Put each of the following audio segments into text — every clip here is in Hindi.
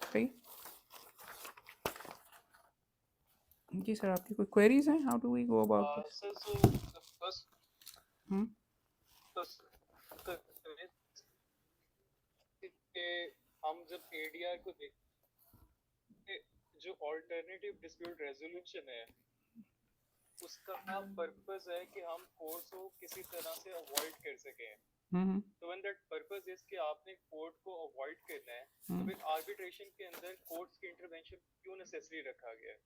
सही। जी सर, आपकी कोई क्वेरीज हैं? How do we go about this? Sir, so the first hmm first is कि हम जब एडीआर को देखते, जो ऑल्टरनेटिव डिस्प्यूट रेजोल्यूशन है, उसका पर्पस है कि हम कोर्ट्स को किसी तरह से अवॉइड कर सकें। हम्म तो व्हेन दैट पर्पस इज कि आपने कोर्ट को अवॉइड करना है, तो हम्म। फिर आर्बिट्रेशन के अंदर कोर्ट्स की इंटरवेंशन क्यों नेसेसरी रखा गया है?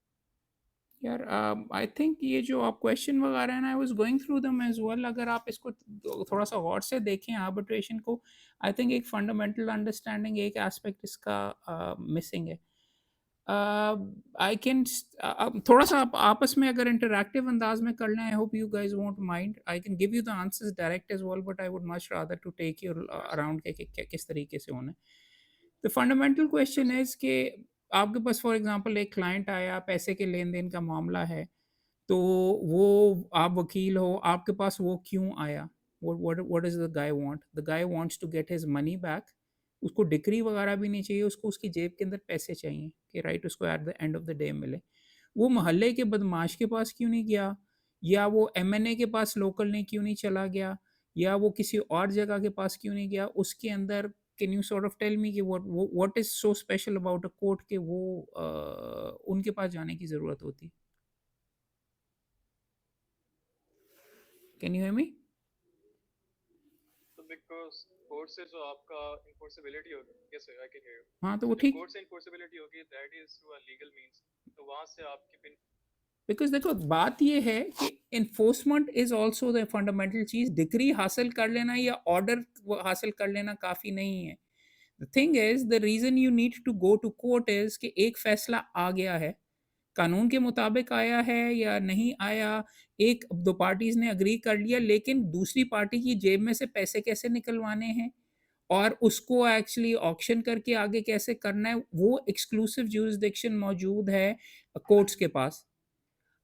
यार आई थिंक ये जो आप क्वेश्चन वगैरह हैं ना, I was going through them as well. अगर आप इसको थोड़ा सा गौर से देखें आर्बिट्रेशन को, आई थिंक एक फंडामेंटल अंडरस्टैंडिंग, एक एस्पेक्ट इसका मिसिंग है। आई कैन थोड़ा सा आप आपस में अगर इंटरैक्टिव अंदाज में कर लें, I hope you guys won't mind. I can give you the answers direct as well, but I would much rather to take you Sure, sir. Around के किस तरीके से होना है। The fundamental Sure, question sir. Is कि आपके पास फॉर एग्जांपल एक क्लाइंट आया, पैसे के लेन देन का मामला है, तो वो आप वकील हो, आपके पास वो क्यों आया? What does the guy want? The guy wants to get his money back. उसको डिक्री वगैरह भी नहीं चाहिए, उसको उसकी जेब के अंदर पैसे चाहिए कि राइट उसको at the end of the day मिले। वो मोहल्ले के बदमाश के पास क्यों नहीं गया? या वो एमएनए के पास लोकल ने क्यों नहीं चला गया? या वो किसी और जगह के पास क्यों नहीं गया? उसके अंदर can you sort of tell me कि what is so special about a court कि वो उनके पास जाने की ज़रूरत होती है? Can you hear me? So because court से जो आपका enforceability होगी, yes sir, I can hear you. हाँ, तो वो So जब ठीक। कोर्ट से enforceability होगी, that is through a legal means. तो वहाँ से आपकी पिन बिकॉज़ देखो बात ये है कि enforcement is also the fundamental cheese. Degree हासिल कर लेना या ऑर्डर हासिल कर लेना काफ़ी नहीं है। The thing is the reason you need to go to court is कि एक फ़ैसला आ गया है, कानून के मुताबिक आया है या नहीं आया, एक 2 पार्टीज़ ने एग्री कर लिया, लेकिन दूसरी पार्टी की जेब में से पैसे कैसे निकलवाने हैं और उसको एक्चुअली ऑक्शन करके आगे कैसे करना है, वो एक्सक्लूसिव ज्यूरिसडिक्शन मौजूद है कोर्ट्स के पास।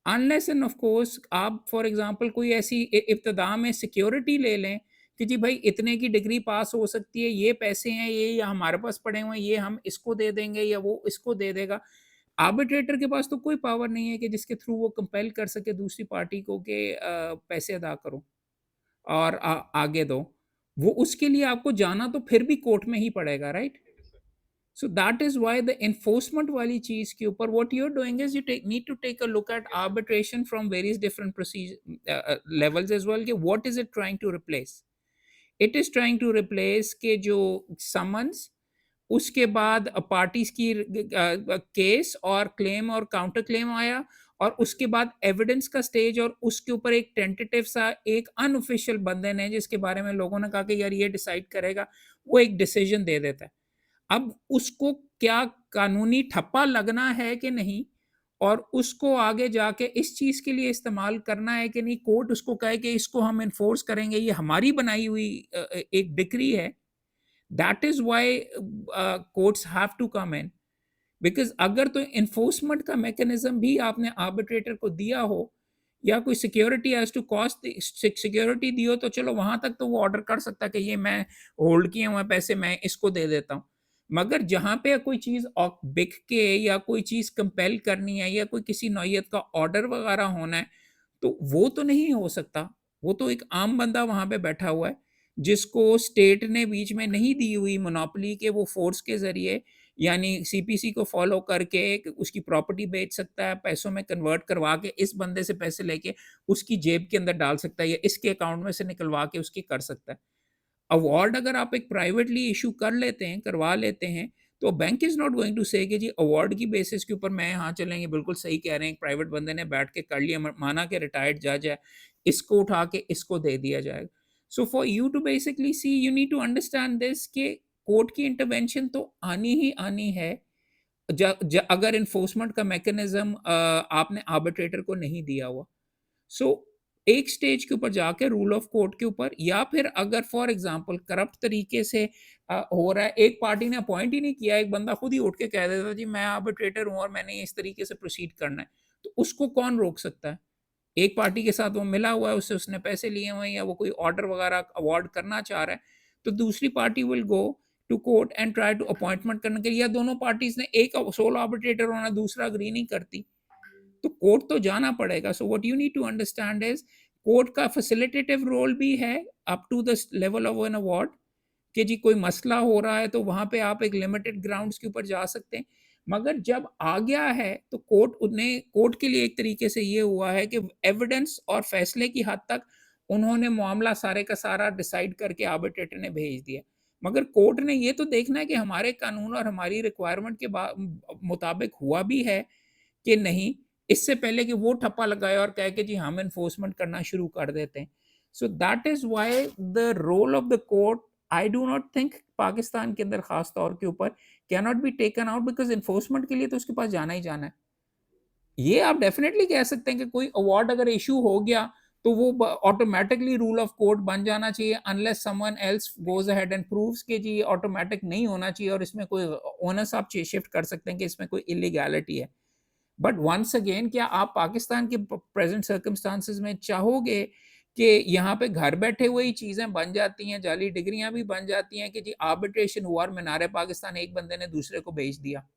अनलेस एंड ऑफ कोर्स आप फॉर एग्जांपल कोई ऐसी इब्तदा में सिक्योरिटी ले लें कि जी भाई इतने की डिग्री पास हो सकती है, ये पैसे हैं, ये हमारे पास पड़े हुए हैं, ये हम इसको दे देंगे या वो इसको दे देगा। आर्बिट्रेटर के पास तो कोई पावर नहीं है कि जिसके थ्रू वो कंपेल कर सके दूसरी पार्टी को कि पैसे अदा करो और आगे दो। वो उसके लिए आपको जाना तो फिर भी कोर्ट में ही पड़ेगा, right? So that is why the enforcement वाली चीज के ऊपर what you're doing is you need to take a look at yes sir. arbitration from various different procedure levels as well कि what is it trying to replace? It is trying to replace के जो summons, उसके बाद पार्टीज की केस और क्लेम और काउंटर क्लेम आया, और उसके बाद एविडेंस का स्टेज, और उसके ऊपर एक टेंटेटिव सा एक अनऑफिशियल बंधन है जिसके बारे में लोगों ने कहा कि यार ये डिसाइड करेगा, वो एक डिसीजन दे देता है। अब उसको क्या कानूनी ठप्पा लगना है कि नहीं, और उसको आगे जाके इस चीज़ के लिए इस्तेमाल करना है कि नहीं, कोर्ट उसको कहे कि इसको हम एनफोर्स करेंगे, ये हमारी बनाई हुई एक डिक्री है। That is why courts have to come in. Because अगर तो एनफोर्समेंट का मैकेनिज़्म भी आपने आर्बिट्रेटर को दिया हो या कोई security as to cost security दी हो, तो चलो वहाँ तक तो वो ऑर्डर कर सकता है कि ये मैं होल्ड किए हुए पैसे मैं इसको दे देता हूँ। मगर जहाँ पे कोई चीज़ बिक के या कोई चीज़ कंपेल करनी है या कोई किसी नौइयत का ऑर्डर वग़ैरह होना है, तो वो तो नहीं हो सकता। वो तो एक आम बंदा वहाँ पे बैठा हुआ है, जिसको स्टेट ने बीच में नहीं दी हुई मोनोपोली के वो फ़ोर्स के ज़रिए, यानी सीपीसी को फ़ॉलो करके उसकी प्रॉपर्टी बेच सकता है, पैसों में कन्वर्ट करवा के इस बंदे से पैसे लेके उसकी जेब के अंदर डाल सकता है या इसके अकाउंट में से निकलवा के उसकी कर सकता है। अवार्ड अगर आप एक प्राइवेटली इश्यू कर लेते हैं, करवा लेते हैं, तो bank is not going to say कि जी अवार्ड की बेसिस के ऊपर मैं हाँ चलेंगे, बिल्कुल सही कह रहे हैं, एक प्राइवेट बंदे ने बैठ के कर लिया, माना कि रिटायर्ड जज है, इसको उठा के इसको दे दिया जाएगा। So for you to basically see you need to understand this कि कोर्ट की इंटरवेंशन तो आनी ही आनी है, अगर इन्फोर्समेंट का मैकेनिज्म आपने आर्बिट्रेटर को नहीं दिया हुआ। सो एक स्टेज के ऊपर जाके रूल ऑफ कोर्ट के ऊपर, या फिर अगर फॉर एग्जांपल करप्ट तरीके से हो रहा है, एक पार्टी ने अपॉइंट ही नहीं किया, एक बंदा खुद ही उठ के कह देता जी मैं आर्बिट्रेटर हूँ और मैंने इस तरीके से प्रोसीड करना है, तो उसको कौन रोक सकता है? एक पार्टी के साथ वो मिला हुआ है, उससे उसने पैसे लिए हुए हैं या वो कोई ऑर्डर वगैरह अवार्ड करना चाह रहा है, तो दूसरी party will go to court and try to appointment करने के लिए, या दोनों पार्टीज ने एक सोलो आर्बिट्रेटर होना, दूसरा अग्री नहीं करती, तो कोर्ट तो जाना पड़ेगा। So what you need to understand is court का फैसिलिटेटिव रोल भी है up to the level of an award, कि जी कोई मसला हो रहा है तो वहाँ पे आप एक लिमिटेड ग्राउंड्स के ऊपर जा सकते हैं। मगर जब आ गया है तो कोर्ट के लिए एक तरीके से ये हुआ है कि एविडेंस और फैसले की हद तक उन्होंने मामला सारे का सारा डिसाइड करके आर्बिट्रेटर ने भेज दिया। मगर कोर्ट ने ये तो देखना है कि हमारे कानून और हमारी रिक्वायरमेंट के मुताबिक हुआ भी है कि नहीं, इससे पहले कि वो ठप्पा लगाए और कहे कि जी हम एनफोर्समेंट करना शुरू कर देते हैं। So that is why the role of the court, I do not think Pakistan के अंदर ख़ास तौर के ऊपर can not be taken out, because enforcement के लिए तो उसके पास जाना ही जाना है। ये आप डेफिनिटली कह सकते हैं कि कोई अवार्ड अगर इश्यू हो गया, तो वो ऑटोमेटिकली रूल ऑफ कोर्ट बन जाना चाहिए, unless someone else goes ahead and proves कि जी ऑटोमेटिक नहीं होना चाहिए और इसमें कोई ओनस आप शिफ्ट कर सकते हैं कि इसमें कोई इलीगैलिटी है। बट वंस अगेन, क्या आप पाकिस्तान के प्रेजेंट सर्कमस्टांसिस में चाहोगे कि यहाँ पे घर बैठे हुए ही चीज़ें बन जाती हैं, जाली डिग्रियां भी बन जाती हैं कि जी आर्बिट्रेशन हुआ और मीनार पाकिस्तान एक बंदे ने दूसरे को भेज दिया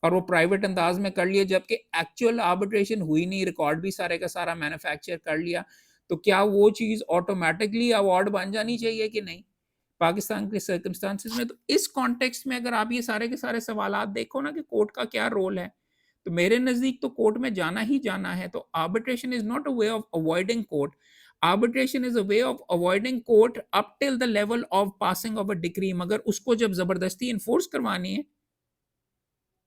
और वो प्राइवेट अंदाज में कर लिया, जबकि एक्चुअल आर्बिट्रेशन हुई नहीं, रिकॉर्ड भी सारे का सारा मैन्युफैक्चर कर लिया, तो क्या वो चीज़ ऑटोमेटिकली अवार्ड बन जानी चाहिए कि नहीं पाकिस्तान के सर्कमस्टांसिस में? तो इस कॉन्टेक्स्ट में अगर आप ये सारे के सारे सवाल देखो ना कि कोर्ट का क्या रोल है, तो मेरे नज़दीक तो कोर्ट में जाना ही जाना है। तो arbitration is not a way of avoiding court, arbitration is a way of avoiding court up till the level of passing of a decree. मगर उसको जब ज़बरदस्ती एनफोर्स करवानी है,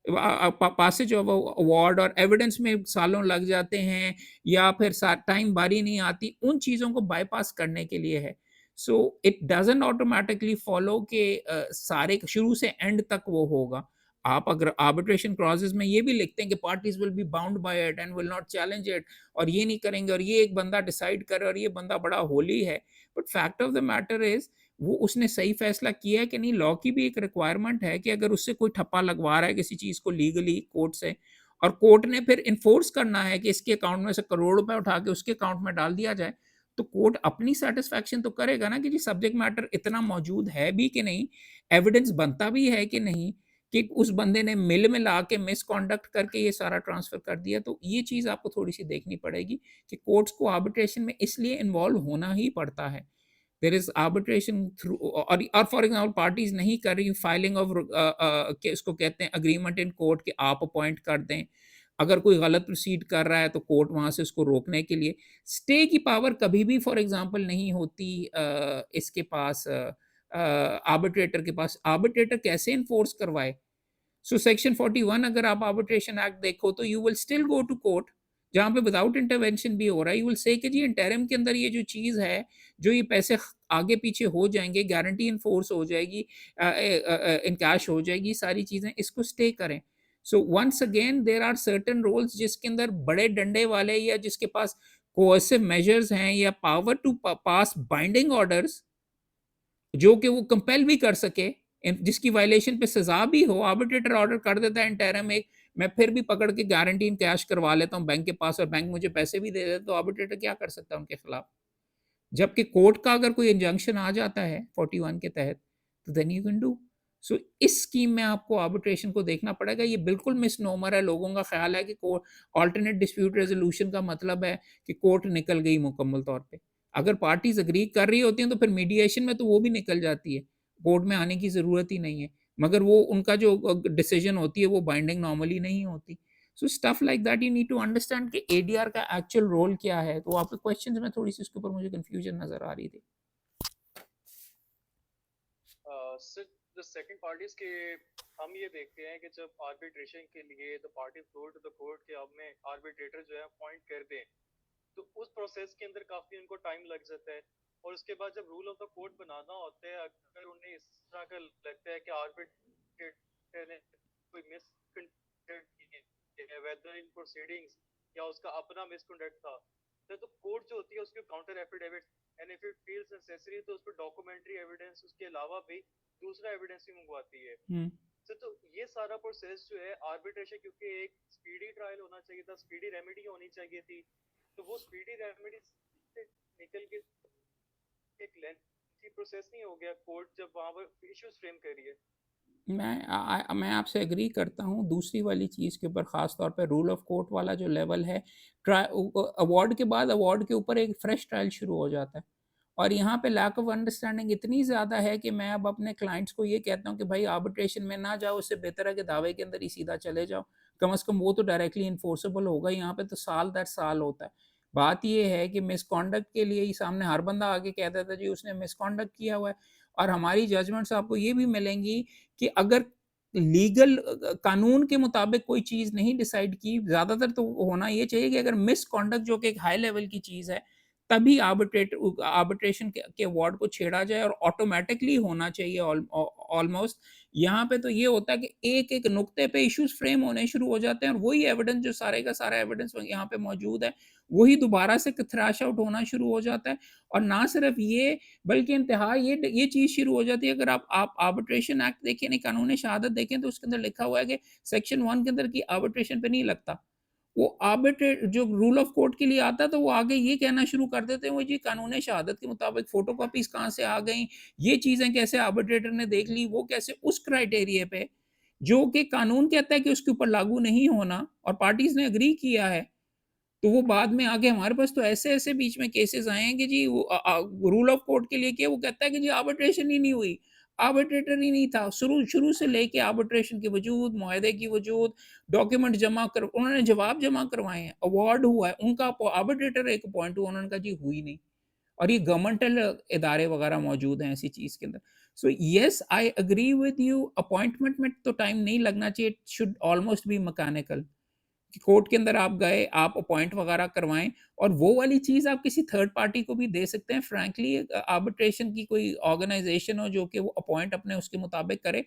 पासेज ऑफ अवार्ड और एविडेंस में सालों लग जाते हैं, या फिर टाइम बारी नहीं आती, उन चीज़ों को बाईपास करने के लिए है। So it doesn't automatically follow कि सारे शुरू से एंड तक वो होगा। आप अगर आर्बिट्रेशन क्लॉजेस में ये भी लिखते हैं कि parties will be bound by it and will not challenge it, और ये नहीं करेंगे, और ये एक बंदा डिसाइड करे और ये बंदा बड़ा होली है, but fact of the matter is वो उसने सही फैसला किया है कि नहीं। लॉ की भी एक रिक्वायरमेंट है कि अगर उससे कोई ठप्पा लगवा रहा है किसी चीज़ को लीगली कोर्ट से, और कोर्ट ने फिर इन्फोर्स करना है कि इसके अकाउंट में से करोड़ रुपए उठा के उसके अकाउंट में डाल दिया जाए, तो कोर्ट अपनी सेटिस्फेक्शन तो करेगा ना कि जी सब्जेक्ट मैटर इतना मौजूद है भी कि नहीं, एविडेंस बनता भी है कि नहीं, कि उस बंदे ने मिल मिला के मिसकॉन्डक्ट करके ये सारा ट्रांसफर कर दिया। तो ये चीज़ आपको थोड़ी सी देखनी पड़ेगी कि कोर्ट्स को आर्बिट्रेशन में इसलिए इन्वॉल्व होना ही पड़ता है। देयर इज आर्बिट्रेशन थ्रू, और फॉर एग्जांपल पार्टीज नहीं कर रही फाइलिंग ऑफ इसको कहते हैं अग्रीमेंट इन कोर्ट, कि आप अपॉइंट कर दें। अगर कोई गलत प्रोसीड कर रहा है तो कोर्ट वहां से उसको रोकने के लिए, स्टे की पावर कभी भी फॉर एग्जांपल नहीं होती इसके पास, आर्बिट्रेटर के पास। आर्बिट्रेटर कैसे इन्फोर्स करवाए? सो सेक्शन 41 अगर आप आर्बिट्रेशन एक्ट देखो तो you will still go to court, जहाँ पे विदाउट इंटरवेंशन भी हो रहा है, यू विल से कि जी इंटरिम के अंदर ये जो चीज़ है, जो ये पैसे आगे पीछे हो जाएंगे, गारंटी इन्फोर्स हो जाएगी, इन कैश हो जाएगी, सारी चीज़ें, इसको स्टे करें। So once again there are certain rules जिसके अंदर बड़े डंडे वाले या जिसके पास कोर्सिव मेजर्स हैं या power to pass binding orders, जो कि वो कंपेल भी कर सके, जिसकी वायलेशन पे सजा भी हो, आर्बिट्रेटर ऑर्डर कर देता है इंटरिम एक, मैं फिर भी पकड़ के गारंटी इन कैश करवा लेता हूँ बैंक के पास और बैंक मुझे पैसे भी दे देता, तो आर्बिट्रेटर क्या कर सकता है उनके खिलाफ? जबकि कोर्ट का अगर कोई इंजंक्शन आ जाता है 41 के तहत, तो देन यू कैन डू। सो इस स्कीम में आपको आर्बिट्रेशन को देखना पड़ेगा। ये बिल्कुल मिसनोमर है, लोगों का ख्याल है कि कोर्ट अल्टरनेट डिस्प्यूट रेजोल्यूशन का मतलब है कि कोर्ट निकल गई मुकम्मल तौर पे। अगर पार्टीज अग्री कर रही होती हैं तो फिर मीडिएशन में तो वो भी निकल जाती है, कोर्ट में आने की ज़रूरत ही नहीं है। मगर वो उनका जो डिसीजन होती है वो बाइंडिंग नॉर्मली नहीं होती। So stuff like that you need to understand कि एडीआर का एक्चुअल रोल क्या है। तो आपके क्वेश्चंस में थोड़ी-सी उसके ऊपर मुझे कन्फ्यूजन नज़र आ रही थी। Sir, the second part is कि हम ये देखते हैं कि जब आर्बिट्रेशन के लिए the parties go to the court कि हमें आर्बिट्रेटर जो है अपॉइंट कर दें, तो उस प्रोसेस के अंदर काफी उनको टाइम लग जाता है। और उसके बाद जब रूल ऑफ द कोर्ट बनाना होता है, अगर उन्हें इस तरह का लगता है कि आर्बिट्रेटर ने कोई मिसकंडक्ट किया है वेदर इन प्रोसीडिंग्स या उसका अपना मिसकंडक्ट था, तो कोर्ट जो होती है उसके counter affidavit, and if it feels necessary तो उस पर डॉक्यूमेंट्री एविडेंस उसके अलावा भी दूसरा एविडेंस भी मंगवाती है। हुँ। तो ये सारा प्रोसेस जो है आर्बिट्रेशन, क्योंकि एक स्पीडी ट्रायल होना चाहिए था, स्पीडी रेमेडी होनी चाहिए थी, तो वो स्पीडी रेमेडी से निकल के एक लेंथ की प्रोसेस नहीं हो गया कोर्ट जब वहाँ पर इश्यूज फ्रेम कर रही है? मैं आपसे एग्री करता हूँ, दूसरी वाली चीज़ के ऊपर ख़ास तौर पे रूल ऑफ़ कोर्ट वाला जो लेवल है, अवार्ड के बाद अवार्ड के ऊपर एक फ्रेश ट्रायल शुरू हो जाता है। और यहाँ पे लैक ऑफ अंडरस्टैंडिंग इतनी ज़्यादा है कि मैं अब अपने क्लाइंट्स को ये कहता हूँ कि भाई आर्बिट्रेशन में ना जाओ, उससे बेहतर है कि दावे के अंदर ही सीधा चले जाओ। कम से कम वो तो डायरेक्टली एनफोर्सेबल होगा, यहाँ पे तो साल दर साल होता है। बात ये है कि मिसकॉन्डक्ट के लिए ही सामने हर बंदा आके कह देता है जी उसने मिसकॉन्डक्ट किया हुआ है। और हमारी जजमेंट्स आपको ये भी मिलेंगी कि अगर लीगल कानून के मुताबिक कोई चीज़ नहीं डिसाइड की, ज़्यादातर तो होना ये चाहिए कि अगर मिसकॉन्डक्ट जो कि एक हाई लेवल की चीज़ है, तभी आर्बिट्रेशन के अवार्ड को छेड़ा जाए और ऑटोमैटिकली होना चाहिए ऑलमोस्ट। यहाँ पे तो ये होता है कि एक-एक नुक्ते पे इश्यूज़ फ्रेम होने शुरू हो जाते हैं और वही एविडेंस जो सारे का सारा एविडेंस यहाँ पे मौजूद है, वही दोबारा से थ्रैश आउट होना शुरू हो जाता है। और ना सिर्फ ये, बल्कि इंतहा ये चीज़ शुरू हो जाती है। अगर आप आर्बिट्रेशन एक्ट देखें, नहीं कानून शहादत देखें, तो उसके अंदर लिखा हुआ है कि सेक्शन 1 के अंदर कि आर्बिट्रेशन पे नहीं लगता। वो आर्बिट्रेट जो रूल ऑफ कोर्ट के लिए आता है, तो वो आगे ये कहना शुरू कर देते हैं, वो जी कानून शहादत के मुताबिक फ़ोटोकॉपीज़ कहाँ से आ गईं, ये चीज़ें कैसे आर्बिट्रेटर ने देख ली, वो कैसे उस क्राइटेरिया पे, जो कि कानून कहता है कि उसके ऊपर लागू नहीं होना और पार्टीज़ ने एग्री किया है। तो वो बाद में आगे हमारे पास तो ऐसे-ऐसे बीच में केसेज़ आए हैं कि जी वो रूल ऑफ कोर्ट के लिए क्या वो कहता है कि जी आर्बिट्रेशन ही नहीं हुई, आर्बिट्रेटर ही नहीं था। शुरू शुरू से लेके आर्बिट्रेशन के वजूद, मुआहदे की वजूद, डॉक्यूमेंट जमा कर उन्होंने जवाब जमा करवाए हैं, अवार्ड हुआ है, उनका आर्बिट्रेटर एक अपॉइंट हुआ, उन्होंने कहा जी हुई नहीं। और ये गवर्नमेंटल इदारे वगैरह मौजूद हैं ऐसी चीज़ के अंदर। So yes, I agree with you, appointment में तो टाइम नहीं लगना चाहिए, it should almost be mechanical. कि कोर्ट के अंदर आप गए, आप अपॉइंट वगैरह करवाएँ और वो वाली चीज़ आप किसी थर्ड पार्टी को भी दे सकते हैं। फ्रैंकली आर्बिट्रेशन की कोई ऑर्गनाइज़ेशन हो जो कि वो अपॉइंट अपने उसके मुताबिक करे।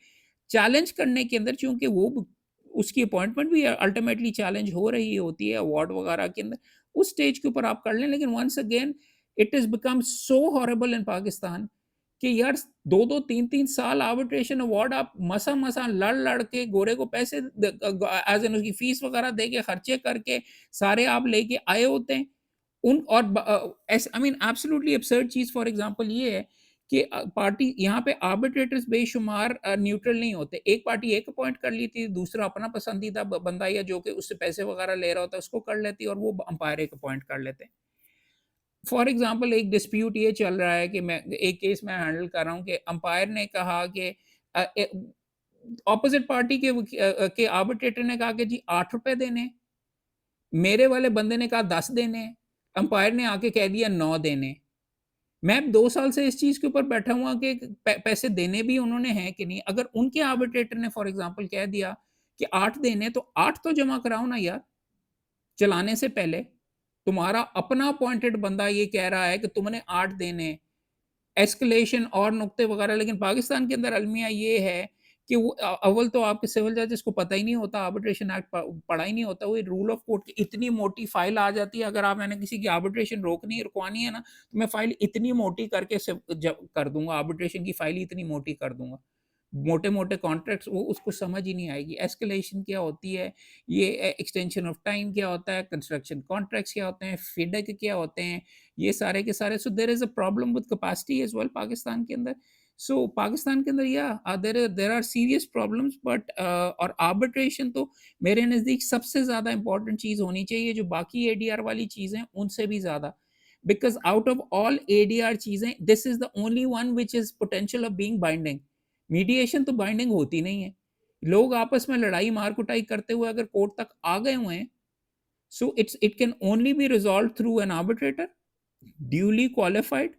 चैलेंज करने के अंदर चूँकि वो ब उसकी अपॉइंटमेंट भी अल्टीमेटली चैलेंज हो रही होती है अवार्ड वगैरह के अंदर, उस स्टेज के ऊपर आप कर लें। लेकिन once again it is become so horrible in Pakistan कि यार 2-2 3-3 साल आर्बिट्रेशन अवार्ड आप मसा-मसा लड़-लड़ के गोरे को पैसे एज़ इन उसकी फीस वगैरह दे के खर्चे करके सारे आप लेके आए होते हैं। ऐसे I mean absolutely absurd cheese for example ये है कि पार्टी यहाँ पे आर्बिट्रेटर्स बेशुमार न्यूट्रल नहीं होते। एक पार्टी एक अपॉइंट कर लेती है, दूसरा अपना पसंदीदा बंदा या जो कि उससे पैसे वगैरह ले रहा होता है उसको कर लेती है और वो अंपायर एक अपॉइंट कर लेते हैं। फॉर एग्ज़ाम्पल एक डिस्प्यूट ये चल रहा है कि मैं एक केस मैं हैंडल कर रहा हूँ कि अंपायर ने कहा कि ऑपोज़िट पार्टी के आर्बिट्रेटर ने कहा कि जी ₹8 देने हैं, मेरे वाले बंदे ने कहा 10 देने हैं, अंपायर ने आके कह दिया 9 देने हैं। मैं 2 साल से इस चीज़ के ऊपर बैठा हुआ कि पैसे देने भी उन्होंने हैं कि नहीं? अगर उनके आर्बिट्रेटर ने फॉर एग्ज़ाम्पल कह दिया कि 8 देने हैं, तो 8 तो जमा कराओ ना यार, चलाने से पहले। तुम्हारा अपना अपॉइंटेड बंदा ये कह रहा है कि तुमने 8 देने हैं। एस्केलेशन और नुक्ते वगैरह, लेकिन पाकिस्तान के अंदर अलमिया ये है कि वो अव्वल तो आपके सिविल जजेस को पता ही नहीं होता, आर्बिट्रेशन एक्ट पढ़ा ही नहीं होता, वो रूल ऑफ कोर्ट की इतनी मोटी फाइल आ जाती है। अगर आप मैंने किसी की आर्बिट्रेशन रुकवानी है ना, तो मैं फाइल इतनी मोटी करके कर दूंगा, आर्बिट्रेशन की फाइल इतनी मोटी कर दूंगा, मोटे-मोटे कॉन्ट्रैक्ट्स वो उसको समझ ही नहीं आएगी। एस्केलेशन क्या होती है, ये एक्सटेंशन ऑफ टाइम क्या होता है, कंस्ट्रक्शन कॉन्ट्रैक्ट्स क्या होते हैं, फीडक क्या होते हैं, ये सारे के सारे। So there is a problem with capacity as well Pakistan के अंदर। सो पाकिस्तान के अंदर या there are serious problems, but और आर्बिट्रेशन तो मेरे नज़दीक सबसे ज़्यादा इम्पोर्टेंट चीज़ होनी चाहिए, जो बाकी एडीआर वाली चीज़ें उनसे भी ज़्यादा। Because out of all ADR चीज़ें, this is the only one which is potential of being binding. Mediation तो बाइंडिंग होती नहीं है। लोग आपस में लड़ाई मार-कुटाई करते हुए अगर कोर्ट तक आ गए हुए हैं, so it can only be resolved through an arbitrator duly qualified,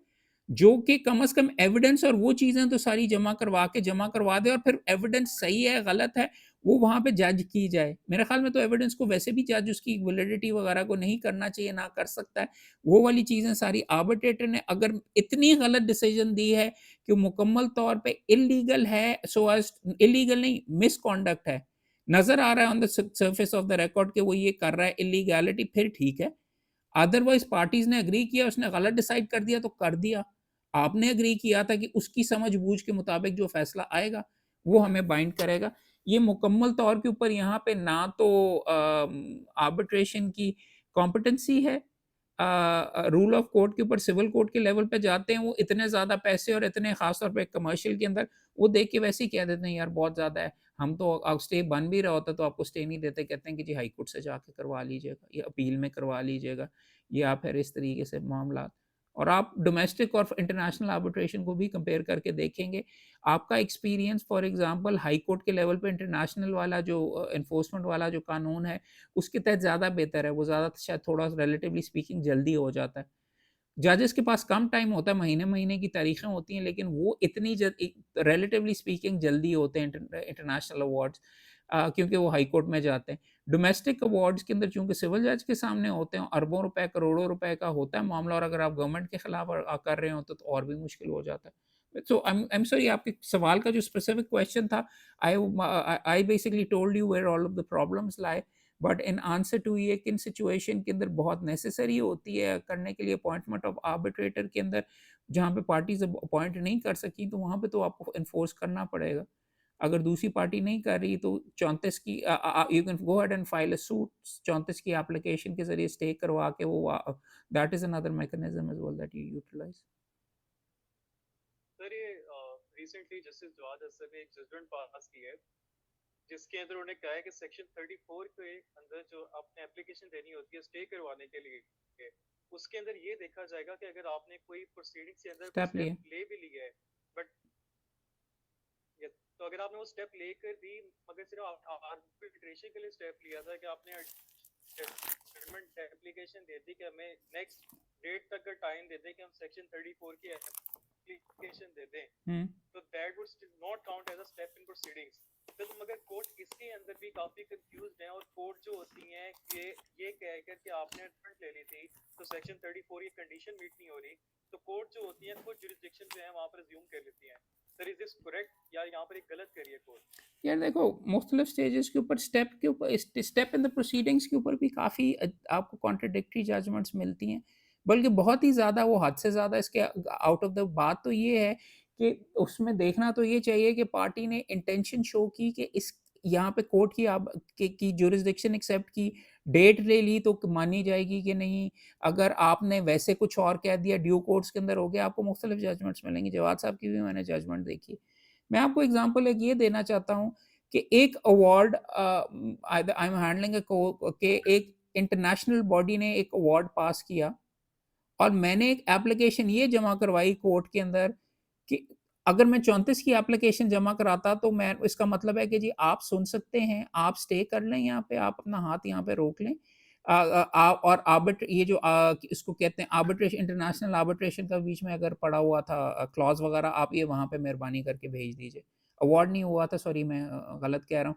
जो कि कम से कम एविडेंस और वो चीज़ें तो सारी जमा करवा दे, और फिर एविडेंस सही है, गलत है, वो वहाँ पे जज की जाए। मेरे ख़्याल में तो एविडेंस को वैसे भी जज उसकी वैलिडिटी वगैरह को नहीं करना चाहिए, ना कर सकता है। वो वाली चीज़ें सारी आर्बिट्रेटर ने अगर इतनी गलत डिसीज़न दी है कि वो मुकम्मल तौर पे इल्लीगल है, सो एज़ इल्लीगल नहीं, मिसकॉन्डक्ट है। नज़र आ रहा है on the surface of the record कि वो ये कर रहा है इल्लीगैलिटी, फिर ठीक है। अदरवाइज़ पार्टीज़ ने एग्री किया, उसने गलत डिसाइड कर दिया तो कर दिया। आपने एग्री किया था कि उसकी समझ-बूझ के मुताबिक जो फ़ैसला आएगा, वो हमें बाइंड करेगा। ये मुकम्मल तौर के ऊपर यहाँ पे ना तो आर्बिट्रेशन की कॉम्पिटेंसी है, रूल ऑफ कोर्ट के ऊपर सिविल कोर्ट के लेवल पे जाते हैं, वो इतने ज़्यादा पैसे और इतने ख़ास तौर पे कमर्शियल के अंदर, वो देख के वैसे ही कह देते हैं यार बहुत ज़्यादा है। हम तो स्टे बन भी रहा होता तो आपको स्टे नहीं देते, कहते हैं कि जी हाई कोर्ट से जाके करवा लीजिएगा या अपील में करवा लीजिएगा या फिर इस तरीके से मामला। और आप डोमेस्टिक और इंटरनेशनल आर्बिट्रेशन को भी कंपेयर करके देखेंगे, आपका experience for example high court के लेवल पे इंटरनेशनल वाला जो एनफोर्समेंट वाला जो कानून है, उसके तहत ज़्यादा बेहतर है, वो ज़्यादा शायद थोड़ा रिलेटिवली स्पीकिंग जल्दी हो जाता है। जजेस के पास कम टाइम होता है, महीने-महीने की तारीखें होती हैं, लेकिन वो इतनी रिलेटिवली स्पीकिंग जल्दी होते हैं इंटरनेशनल अवार्ड्स, क्योंकि वो हाई कोर्ट में जाते हैं। डोमेस्टिक अवार्ड्स के अंदर चूँकि सिविल जज के सामने होते हैं, अरबों रुपए, करोड़ों रुपए का होता है मामला और अगर आप गवर्नमेंट के खिलाफ कर रहे हो तो और भी मुश्किल हो जाता है। सो आई एम सॉरी आपके सवाल का जो स्पेसिफिक क्वेश्चन था, I basically told you where all of the problems lie. But in answer to ये किन सिचुएशन के अंदर बहुत नेसेसरी होती है करने के लिए अपॉइंटमेंट ऑफ आर्बिट्रेटर के अंदर, जहाँ पे पार्टीज अपॉइंट नहीं कर सकी, तो वहाँ पे तो आपको इन्फोर्स करना पड़ेगा। अगर दूसरी पार्टी नहीं कर रही तो 34 की you can go ahead and file a suit, 34 की एप्लीकेशन के ज़रिए स्टे करवा के वो that is another mechanism as well that you utilize. Sir ये रिसेंटली जस्टिस जवाद असर ने एक जजमेंट पास की है जिसके अंदर उन्होंने कहा है कि सेक्शन 34 के अंदर जो आपने एप्लीकेशन देनी होती है स्टे करवाने के लिए, उसके अंदर ये देखा जाएगा कि अगर आपने कोई प्रोसीडिंग्स के अंदर कोई स्टेप लिए। स्टेप ले भी लिया है, बट तो अगर आपने वो स्टेप लेकर भी मगर सिर्फ आर्बिट्रेशन के लिए स्टेप लिया था कि आपने जजमेंट एप्लीकेशन दे दी कि हमें नेक्स्ट डेट तक का टाइम दे दें कि हम सेक्शन 34 की एप्लीकेशन दे दें, हुँ। तो that would still not count as a step in proceedings. तो मगर कोर्ट इसके अंदर भी काफी कंफ्यूज्ड है और कोर्ट जो होती है कि ये कह कर कि आपने एडमेंट ले ली थी तो सेक्शन 34 ये कंडीशन मीट नहीं हो रही, तो कोर्ट जो होती है खुद जुरिस्डिक्शन जो है वहां पर अज्यूम कर लेती है। सर इज दिस करेक्ट या यहाँ पर एक गलत करी है कोर्ट? यार देखो, मुख्तलिफ स्टेजेस के ऊपर स्टेप इन द प्रोसीडिंग्स के ऊपर भी काफ़ी आपको कॉन्ट्रडिक्टरी जजमेंट्स मिलती हैं, बल्कि बहुत ही ज़्यादा, वो हद से ज़्यादा इसके आउट ऑफ द बात तो ये है कि उसमें देखना तो ये चाहिए कि पार्टी ने इंटेंशन शो की कि इस यहाँ पे कोर्ट की की जुरिस्डिक्शन एक्सेप्ट की, डेट ले ली तो मानी जाएगी कि नहीं। अगर आपने वैसे कुछ और कह दिया, ड्यू कोर्ट्स के अंदर हो गया, आपको मुख्तलिफ जजमेंट्स मिलेंगे। जवाद साहब की भी मैंने जजमेंट देखी। मैं आपको एग्ज़ाम्पल एक ये देना चाहता हूँ कि एक अवार्ड आई एम हैंडलिंग अ को के एक इंटरनेशनल बॉडी ने एक अवार्ड पास किया और मैंने एक एप्लीकेशन ये जमा करवाई कोर्ट के अंदर कि अगर मैं 34 की एप्लीकेशन जमा कराता तो मैं इसका मतलब है कि जी आप सुन सकते हैं, आप स्टे कर लें यहाँ पे, आप अपना हाथ यहाँ पे रोक लें। और ये जो इसको कहते हैं आर्बिट्रेशन, इंटरनेशनल आर्बिट्रेशन का बीच में अगर पड़ा हुआ था क्लॉज़ वगैरह, आप ये वहाँ पे मेहरबानी करके भेज दीजिए। अवार्ड नहीं हुआ था, सॉरी मैं गलत कह रहा हूँ।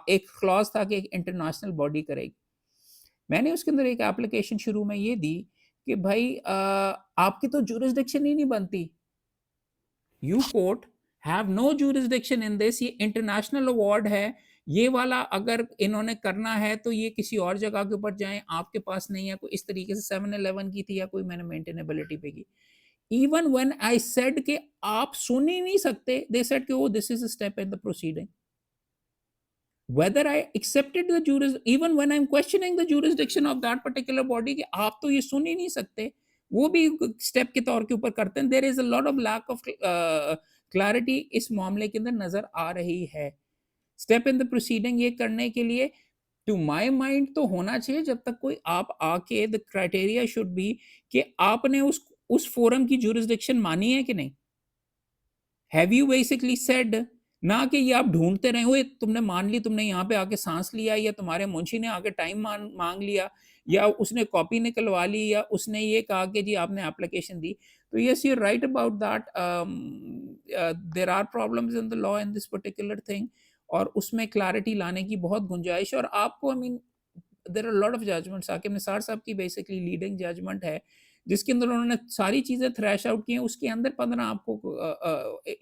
एक क्लॉज़ था कि एक इंटरनेशनल बॉडी करेगी। मैंने उसके अंदर एक एप्लीकेशन शुरू में ये दी कि भाई आपकी तो जुरिस्डिक्शन ही नहीं बनती। You court have no jurisdiction in this, ये इंटरनेशनल अवार्ड है। ये वाला अगर इन्होंने करना है तो ये किसी और जगह के ऊपर जाएँ, आपके पास नहीं है। कोई इस तरीके से 7-11 की थी या कोई मैंने मेंटेनेबिलिटी पे की। इवन व्हेन आई सेड कि आप सुन ही नहीं सकते, दे सेड कि oh this is a step in the proceeding. Whether I accepted the even when I'm questioning the jurisdiction of that particular body कि आप तो ये सुन ही नहीं सकते, वो भी स्टेप के तौर के ऊपर करते हैं। There is a lot of lack of clarity इस मामले के अंदर नज़र आ रही है। स्टेप इन द प्रोसीडिंग ये करने के लिए टू माय माइंड तो होना चाहिए, जब तक कोई आप आके द क्राइटेरिया शुड बी कि आपने उस फोरम की जुरिस्डिक्शन मानी है कि नहीं? हैव यू बेसिकली सेड, ना कि ये आप ढूँढते रहे, ओए तुमने मान ली, तुमने यहाँ पे आके साँस लिया या तुम्हारे मुंशी ने आके टाइम माँग लिया या उसने कॉपी निकलवा ली या उसने ये कहा कि जी आपने एप्लीकेशन दी। तो yes you are right about that, there are problems in the law in this particular thing, और उसमें क्लैरिटी लाने की बहुत गुंजाइश है। और आपको I mean there are lot of judgments, Hakim Nisar साहब की बेसिकली लीडिंग जजमेंट है, जिसके अंदर उन्होंने सारी चीज़ें थ्रैश आउट की हैं, उसके अंदर 15 आपको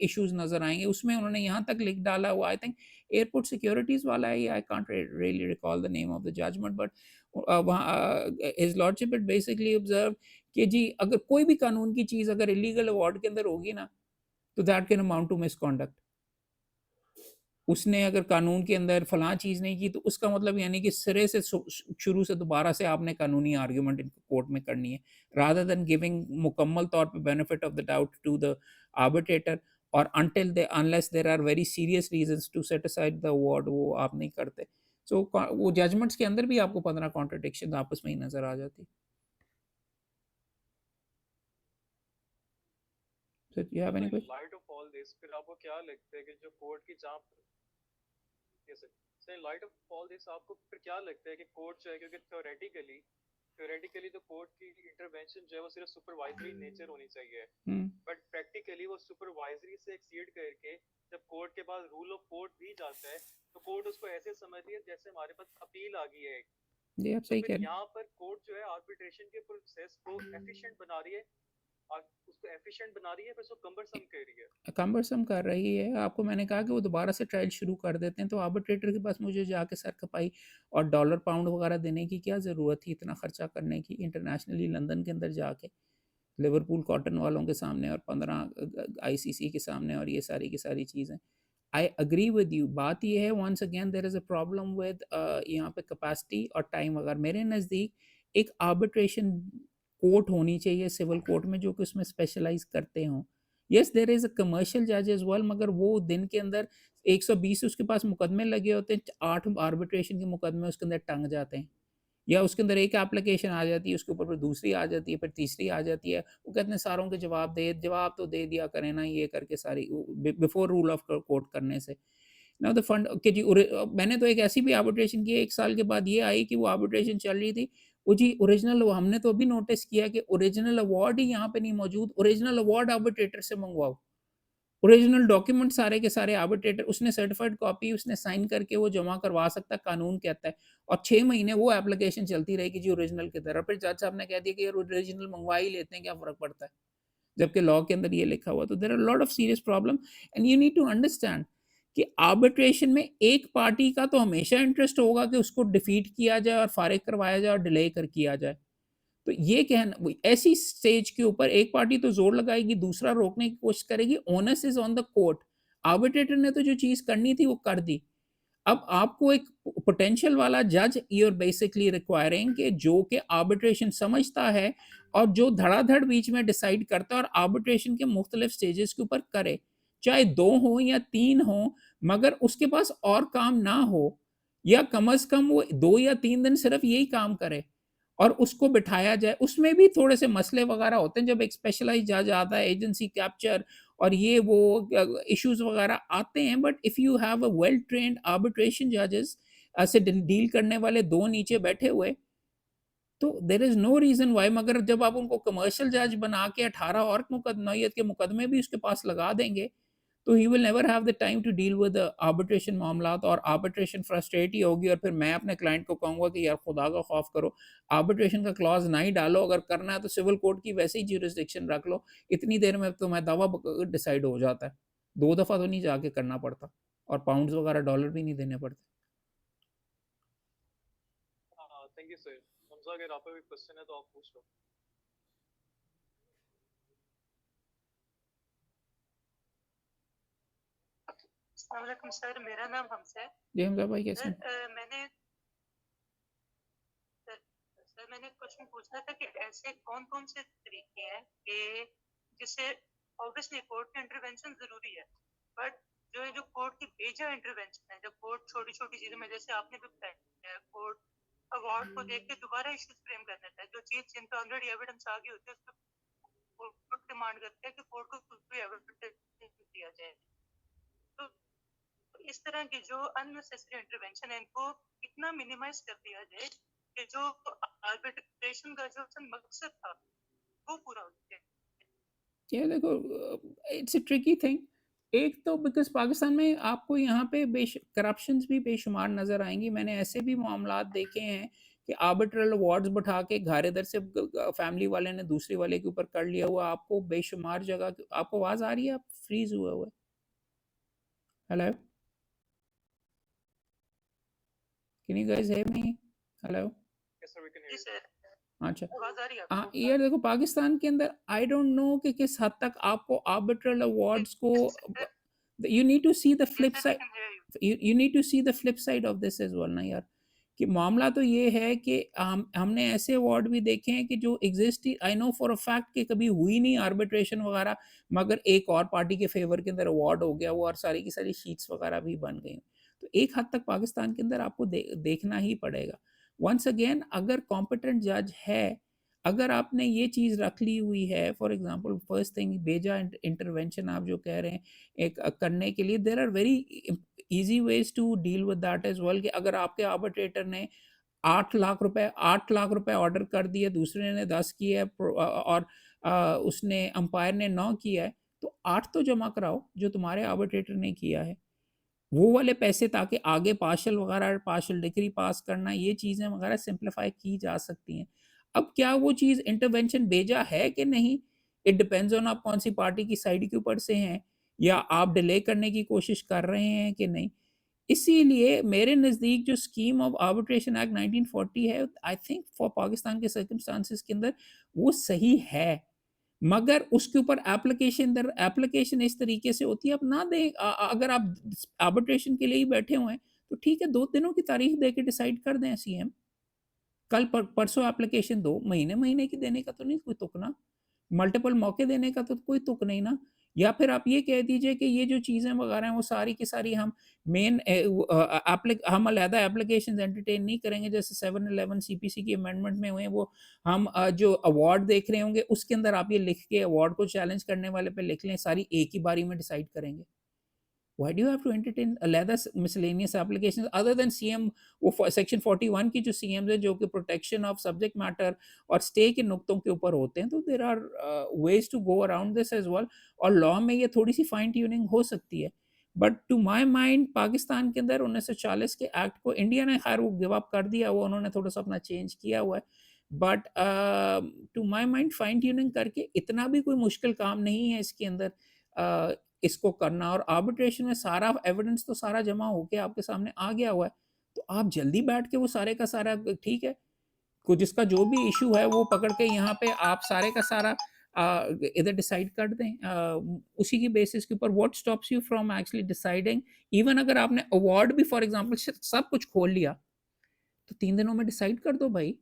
इश्यूज़ नज़र आएँगे। उसमें उन्होंने यहाँ तक लिख डाला हुआ, आई थिंक एयरपोर्ट सिक्योरिटीज़ वाला है, I can't really recall the name of the judgment, but his lordship it basically observe कि जी अगर कोई भी कानून की चीज़ अगर इल्लीगल अवार्ड के अंदर होगी ना, तो that can amount to misconduct. उसने अगर कानून के अंदर फलाँ चीज़ नहीं की तो उसका मतलब यानी कि सिरे से शुरू से दोबारा से आपने कानूनी आर्गुमेंट इनको कोर्ट में करनी है। रादर देन गिविंग मुकम्मल तौर पे benefit of the doubt to the arbitrator और until they unless there are very serious reasons to set aside the award वो आप नहीं करते। सो वो जजमेंट्स के अंदर भी आपको 15 कॉन्ट्रडिक्शंस आपस में ही नज़र आ जाती है। सो डू यू हैव तो any in question? Light of all this फिर आपको क्या लगता है कि जो कोर्ट की जहाँ yes sir, so in light of all this आपको फिर क्या लगता है कि कोर्ट जो है, क्योंकि थ्योरेटिकली तो कोर्ट की इंटरवेंशन जो है वो सिर्फ सुपरवाइजरी नेचर होनी चाहिए, हुँ। बट प्रैक्टिकली वो सुपरवाइजरी से एक्सीड करके जब कोर्ट के पास रूल ऑफ कोर्ट भी जाता है तो कोर्ट उसको ऐसे समझती है जैसे हमारे पास अपील आ गई है। जी, आप तो सही फिर कह रहे हैं। यहाँ पर कोर्ट जो है आर्बिट्रेशन के प्रोसेस को एफिशिएंट बना रही है, उसको एफिशिएंट बना रही है, फिर उसको कम्बरसम कर रही है। कम्बरसम कर रही है। आपको मैंने कहा कि वो दोबारा से ट्रायल शुरू कर देते हैं, तो आर्बिट्रेटर के पास मुझे जाके सर खपाई और डॉलर पाउंड वगैरह देने की क्या ज़रूरत थी, इतना खर्चा करने की इंटरनेशनली लंदन के अंदर जाके, लिवरपूल कॉटन वालों के सामने और 15 आईसीसी के सामने और ये सारी की सारी चीज़ें। I agree with you. बात ये है once again there is a problem with यहाँ पे कैपेसिटी और टाइम। अगर मेरे नज़दीक एक आर्बिट्रेशन कोर्ट होनी चाहिए सिविल कोर्ट में जो कि उसमें स्पेशलाइज़ करते हों। Yes there is a commercial जज एज़ वेल, मगर वो दिन के अंदर 120 उसके पास मुकदमे लगे होते हैं, 8 आर्बिट्रेशन के मुकदमे उसके अंदर टंग जाते हैं। या उसके अंदर एक एप्लीकेशन आ जाती है, उसके ऊपर फिर दूसरी आ जाती है, फिर तीसरी आ जाती है। वो कहते हैं सारों के जवाब तो दे दिया करें ना, ये करके सारी बिफोर रूल ऑफ कोर्ट करने से। नाउ द फंड कि जी मैंने तो एक ऐसी भी आर्बिट्रेशन की है, 1 साल के बाद ये आई कि वो आर्बिट्रेशन चल रही थी। वो जी ओरिजिनल वो हमने तो अभी नोटिस किया कि ओरिजिनल अवार्ड ही यहाँ पे नहीं मौजूद, ओरिजिनल अवार्ड आर्बिट्रेटर से मँगवाओ। ओरिजिनल डॉक्यूमेंट सारे के सारे आर्बिट्रेटर उसने सर्टिफाइड कॉपी उसने साइन करके वो जमा करवा सकता है, कानून कहता है। और 6 महीने वो एप्लीकेशन चलती रहेगी जी ओरिजिनल की तरह। फिर जज साहब ने कह दिया कि यार ओरिजिनल मँगवा ही लेते हैं, क्या फ़र्क पड़ता है? जबकि लॉ के अंदर ये लिखा हुआ है। तो there are lot of serious problem and you need to understand कि आर्बिट्रेशन में एक पार्टी का तो हमेशा इंटरेस्ट होगा कि उसको डिफीट किया जाए और फारिग करवाया जाए और डिले कर किया जाए। तो ये कहना वो ऐसी स्टेज के ऊपर एक पार्टी तो ज़ोर लगाएगी, दूसरा रोकने की कोशिश करेगी, onus is on the court. Arbitrator ने तो जो चीज़ करनी थी वो कर दी। अब आपको एक पोटेंशियल वाला जज यू आर बेसिकली रिक्वायरिंग कि जो कि आर्बिट्रेशन समझता है और जो धड़ाधड़ बीच में डिसाइड करता है और आर्बिट्रेशन के मुख्तलिफ स्टेजेस के ऊपर करे। चाहे 2 हो या 3 हो, मगर उसके पास और काम ना हो या कम अज़ कम वो 2 या 3 दिन सिर्फ़ यही काम करे और उसको बिठाया जाए। उसमें भी थोड़े से मसले वग़ैरह होते हैं जब एक स्पेशलाइज़्ड जज आता है, एजेंसी कैप्चर और ये वो इश्यूज़ वग़ैरह आते हैं, but if you have a well trained arbitration जजेस ऐसे डील करने वाले 2 नीचे बैठे हुए, तो there is no reason why. मगर जब आप उनको कमर्शियल जज बना के 18 और नौयत के मुकदमे भी उसके पास लगा देंगे, तो he will never have the time to deal with arbitration मामलात और आर्बिट्रेशन फ्रस्ट्रेट ही होगी और फिर मैं अपने क्लाइंट को कहूँगा कि यार खुदा का खौफ करो, आर्बिट्रेशन का क्लॉज़ ना ही डालो, अगर करना है तो सिविल कोर्ट की वैसे ही ज्यूरिसडिक्शन रख लो, इतनी देर में तो मैं दावा डिसाइड हो जाता है। 2 दफ़ा तो नहीं जाके करना पड़ता और पाउंड्स वगैरह डॉलर भी नहीं देने पड़ते। हाँ, थैंक यू सर। हमजा, अगर आपका कोई क्वेश्चन है तो आप पूछ लो। अस्सलाम वालेकुम सर, मेरा नाम हमजा है। जी हमजा भाई कैसे हैं? मैंने क्वेश्चन पूछना था कि ऐसे कौन-कौन से तरीके हैं कि जिससे ऑब्वियसली कोर्ट की इंटरवेंशन ज़रूरी है, बट जो कोर्ट की मेजर इंटरवेंशन है, जब कोर्ट छोटी-छोटी चीज़ों में, जैसे आपने भी बताया, कोर्ट अवार्ड को देख के दोबारा इश्यूज फ्रेम कर देता है, जो चीज़ जिन पे ऑलरेडी एविडेंस आ गई होती है, उसको कोर्ट डिमांड करता है कि कोर्ट को कुछ भी एविडेंस दिया जाए। तो इस तरह की जो अननेसेसरी इंटरवेंशन है, इनको कितना मिनिमाइज कर दिया जाए कि जो आर्बिट्रेशन का जो असल मकसद था वो पूरा हो जाए। ये देखो इट्स अ ट्रिकी थिंग। एक तो बिकॉज़ पाकिस्तान में आपको यहाँ पे करप्शंस भी बेशुमार नज़र आएँगी। मैंने ऐसे भी मामलात देखे हैं कि आर्बिट्रल अवार्ड्स बैठा के घर इधर से फैमिली वाले ने दूसरे वाले के ऊपर कर लिया हुआ। आपको बेशुमार जगह आपको आवाज़ आ रही है? आप फ्रीज़ हुए हुए। Hello? Can you guys hear me? Hello? Yes sir, we can जी हियर यू। सर, अच्छा। आवाज आ रही है हाँ, आपको? यार देखो पाकिस्तान के अंदर आई डोंट नो कि किस हद तक आपको आर्बिट्रल अवार्ड्स को Yes, sir. You need to see the Yes, flip sir, we side. can hear you. You need to see the flip side of this as well ना यार, कि मामला तो ये है कि हमने ऐसे अवार्ड भी देखे हैं कि जो exist he, I know for a fact कि कभी हुई नहीं आर्बिट्रेशन वगैरह, मगर एक और पार्टी के फ़ेवर के अंदर अवार्ड हो गया वो, और सारी की सारी शीट्स वगैरह भी बन गई। तो एक हद तक पाकिस्तान के अंदर आपको देखना ही पड़ेगा। वन्स अगेन अगर कॉम्पिटेंट जज है, अगर आपने ये चीज़ रख ली हुई है, फॉर एग्ज़ाम्पल फर्स्ट थिंग बेजा इंटरवेंशन आप जो कह रहे हैं एक करने के लिए, there are very easy ways to deal with that as well, कि अगर आपके आर्बिट्रेटर ने 8 लाख रुपए ऑर्डर कर दिए, दूसरे ने 10 किए और उसने अंपायर ने 9 किया है, तो 8 तो जमा कराओ जो तुम्हारे आर्बिट्रेटर ने किया है। वो वाले पैसे, ताकि आगे पार्शल वगैरह, पार्शल डिक्री पास करना, ये चीज़ें वगैरह सिम्प्लीफाई की जा सकती हैं। अब क्या वो चीज़ इंटरवेंशन भेजा है कि नहीं, इट डिपेंड्स ऑन आप कौन-सी पार्टी की साइड के ऊपर से हैं, या आप डिले करने की कोशिश कर रहे हैं कि नहीं। इसीलिए मेरे नज़दीक जो स्कीम ऑफ आर्बिट्रेशन एक्ट 1940 है, आई थिंक फॉर पाकिस्तान के सर्कमस्टांसेस के अंदर वो सही है। मगर उसके ऊपर एप्लीकेशन इस तरीके से होती है, आप ना दें, अगर आप आर्बिट्रेशन के लिए ही बैठे हुए हैं, तो ठीक है 2 दिनों की तारीख दे के डिसाइड कर दें सीएम। कल परसों एप्लीकेशन दो, महीने-महीने की देने का तो नहीं कोई तुक ना। मल्टीपल मौके देने का तो कोई तुक नहीं ना। या फिर आप ये कह दीजिए कि ये जो चीज़ें वगैरह हैं वो सारी की सारी हम मेन हम अलहदा एप्लीकेशंस एंटरटेन नहीं करेंगे, जैसे 711 सीपीसी की अमेंडमेंट में हुए हैं, वो हम जो अवार्ड देख रहे होंगे उसके अंदर आप ये लिख के अवार्ड को चैलेंज करने वाले पे लिख लें, सारी एक ही बारी में डिसाइड करेंगे। Why do you have to entertain अलहदा miscellaneous applications other than CM, वो सेक्शन 41 की जो सीएम्स है जो कि प्रोटेक्शन ऑफ सब्जेक्ट मैटर और स्टे के नुक्तों के ऊपर होते हैं, तो there are ways to go around this as well, और लॉ में ये थोड़ी सी फाइन ट्यूनिंग हो सकती है। But to my mind Pakistan के अंदर 1940 के एक्ट को इंडिया ने खैर वो गिव अप कर दिया, वो उन्होंने थोड़ा सा अपना चेंज किया हुआ है। But to my mind fine tuning करके इतना भी कोई मुश्किल काम नहीं है इसके अंदर इसको करना, और आर्बिट्रेशन में सारा एविडेंस तो सारा जमा होके आपके सामने आ गया हुआ है। तो आप जल्दी बैठ के वो सारे का सारा ठीक है, को जिसका जो भी इश्यू है वो पकड़ के यहाँ पे आप सारे का सारा इधर डिसाइड कर दें, उसी की बेसिस के ऊपर। What stops you from actually deciding, even अगर आपने अवार्ड भी फॉर एग्ज़ाम्पल सब कुछ खोल लिया, तो 3 दिनों में डिसाइड कर दो भाई।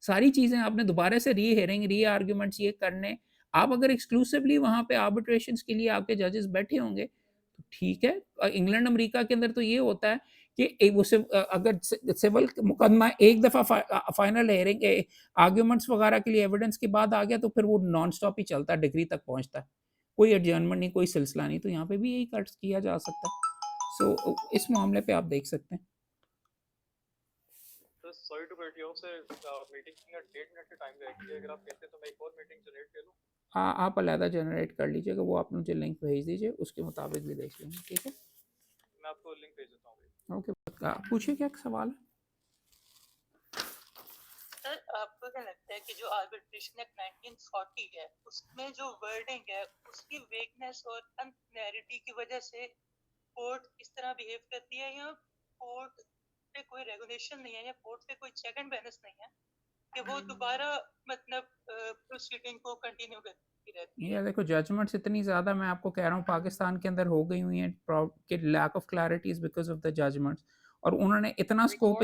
सारी चीज़ें आपने दोबारा से री-हियरिंग, री-आर्गुमेंट्स ये करने, आप अगर एक्सक्लूसिवली वहाँ पे आर्बिट्रेशंस के लिए आपके जजेस बैठे होंगे, तो ठीक है। इंग्लैंड, अमेरिका के अंदर तो ये होता है कि अगर सिविल मुकदमा एक दफ़ा फाइनल हियरिंग आर्गुमेंट्स वगैरह के लिए एविडेंस के बाद आ गया, तो फिर वो नॉन स्टॉप ही चलता है, डिग्री तक पहुँचता है। कोई एडजर्नमेंट नहीं, कोई सिलसिला नहीं, तो यहाँ पे भी यही कट्स किया जा सकता है। सो इस मामले पे आप देख सकते हैं। तो sorry to cut you off sir, meeting का 1.5 मिनट का टाइम रहेगा, अगर आप कहते हैं तो मैं एक और मीटिंग जनरेट कर लूँ। हाँ, आप अलहदा जनरेट कर लीजिएगा, वो आप मुझे लिंक भेज दीजिए, उसके मुताबिक भी देख लेंगे, ठीक है? मैं आपको लिंक भेज देता हूँ। ओके, पूछिए क्या सवाल है? सर आपको क्या लगता है कि जो आर्बिट्रेशन एक्ट 1940 है उसमें जो वर्डिंग है उसकी वेकनेस और अनक्लैरिटी की वजह से कोर्ट इस तरह बिहेव करती है, या कोर्ट पे कोई रेगुलेशन नहीं है, या कोर्ट पे कोई चेक एंड बैलेंस नहीं है कि वो दोबारा मतलब प्रोसीडिंग को कंटिन्यू करती रहती है? ये देखो जजमेंट्स इतनी ज़्यादा, मैं आपको कह रहा हूँ पाकिस्तान के अंदर हो गई हुई हैं कि lack of clarity is because of the judgments, और उन्होंने इतना स्कोप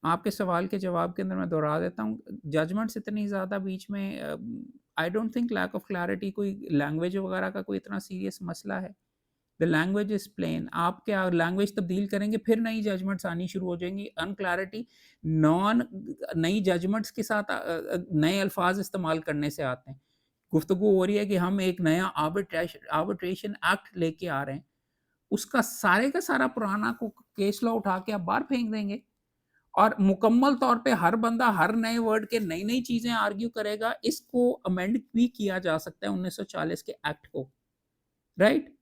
आपके सवाल के जवाब के अंदर मैं दोहरा देता हूँ, जजमेंट्स इतनी ज़्यादा बीच में, I don't think lack of clarity कोई लैंग्वेज वगैरह का कोई इतना सीरियस मसला है। द लैंग्वेज इज़ प्लेन, आप क्या लैंग्वेज तब्दील करेंगे फिर नई जजमेंट्स आनी शुरू हो जाएँगी। अनक्लैरिटी नई जजमेंट्स के साथ नए अल्फाज इस्तेमाल करने से आते हैं। गुफ्तगू हो रही है कि हम एक नया आर्बिट्रेशन एक्ट लेके आ रहे हैं, उसका सारे का सारा पुराना को केस लॉ उठा के आप बाहर फेंक देंगे, और मुकम्मल तौर पे हर बंदा हर नए वर्ड के नई-नई चीज़ें आर्ग्यू करेगा। इसको अमेंड भी किया जा सकता है 1940 के एक्ट को, राइट?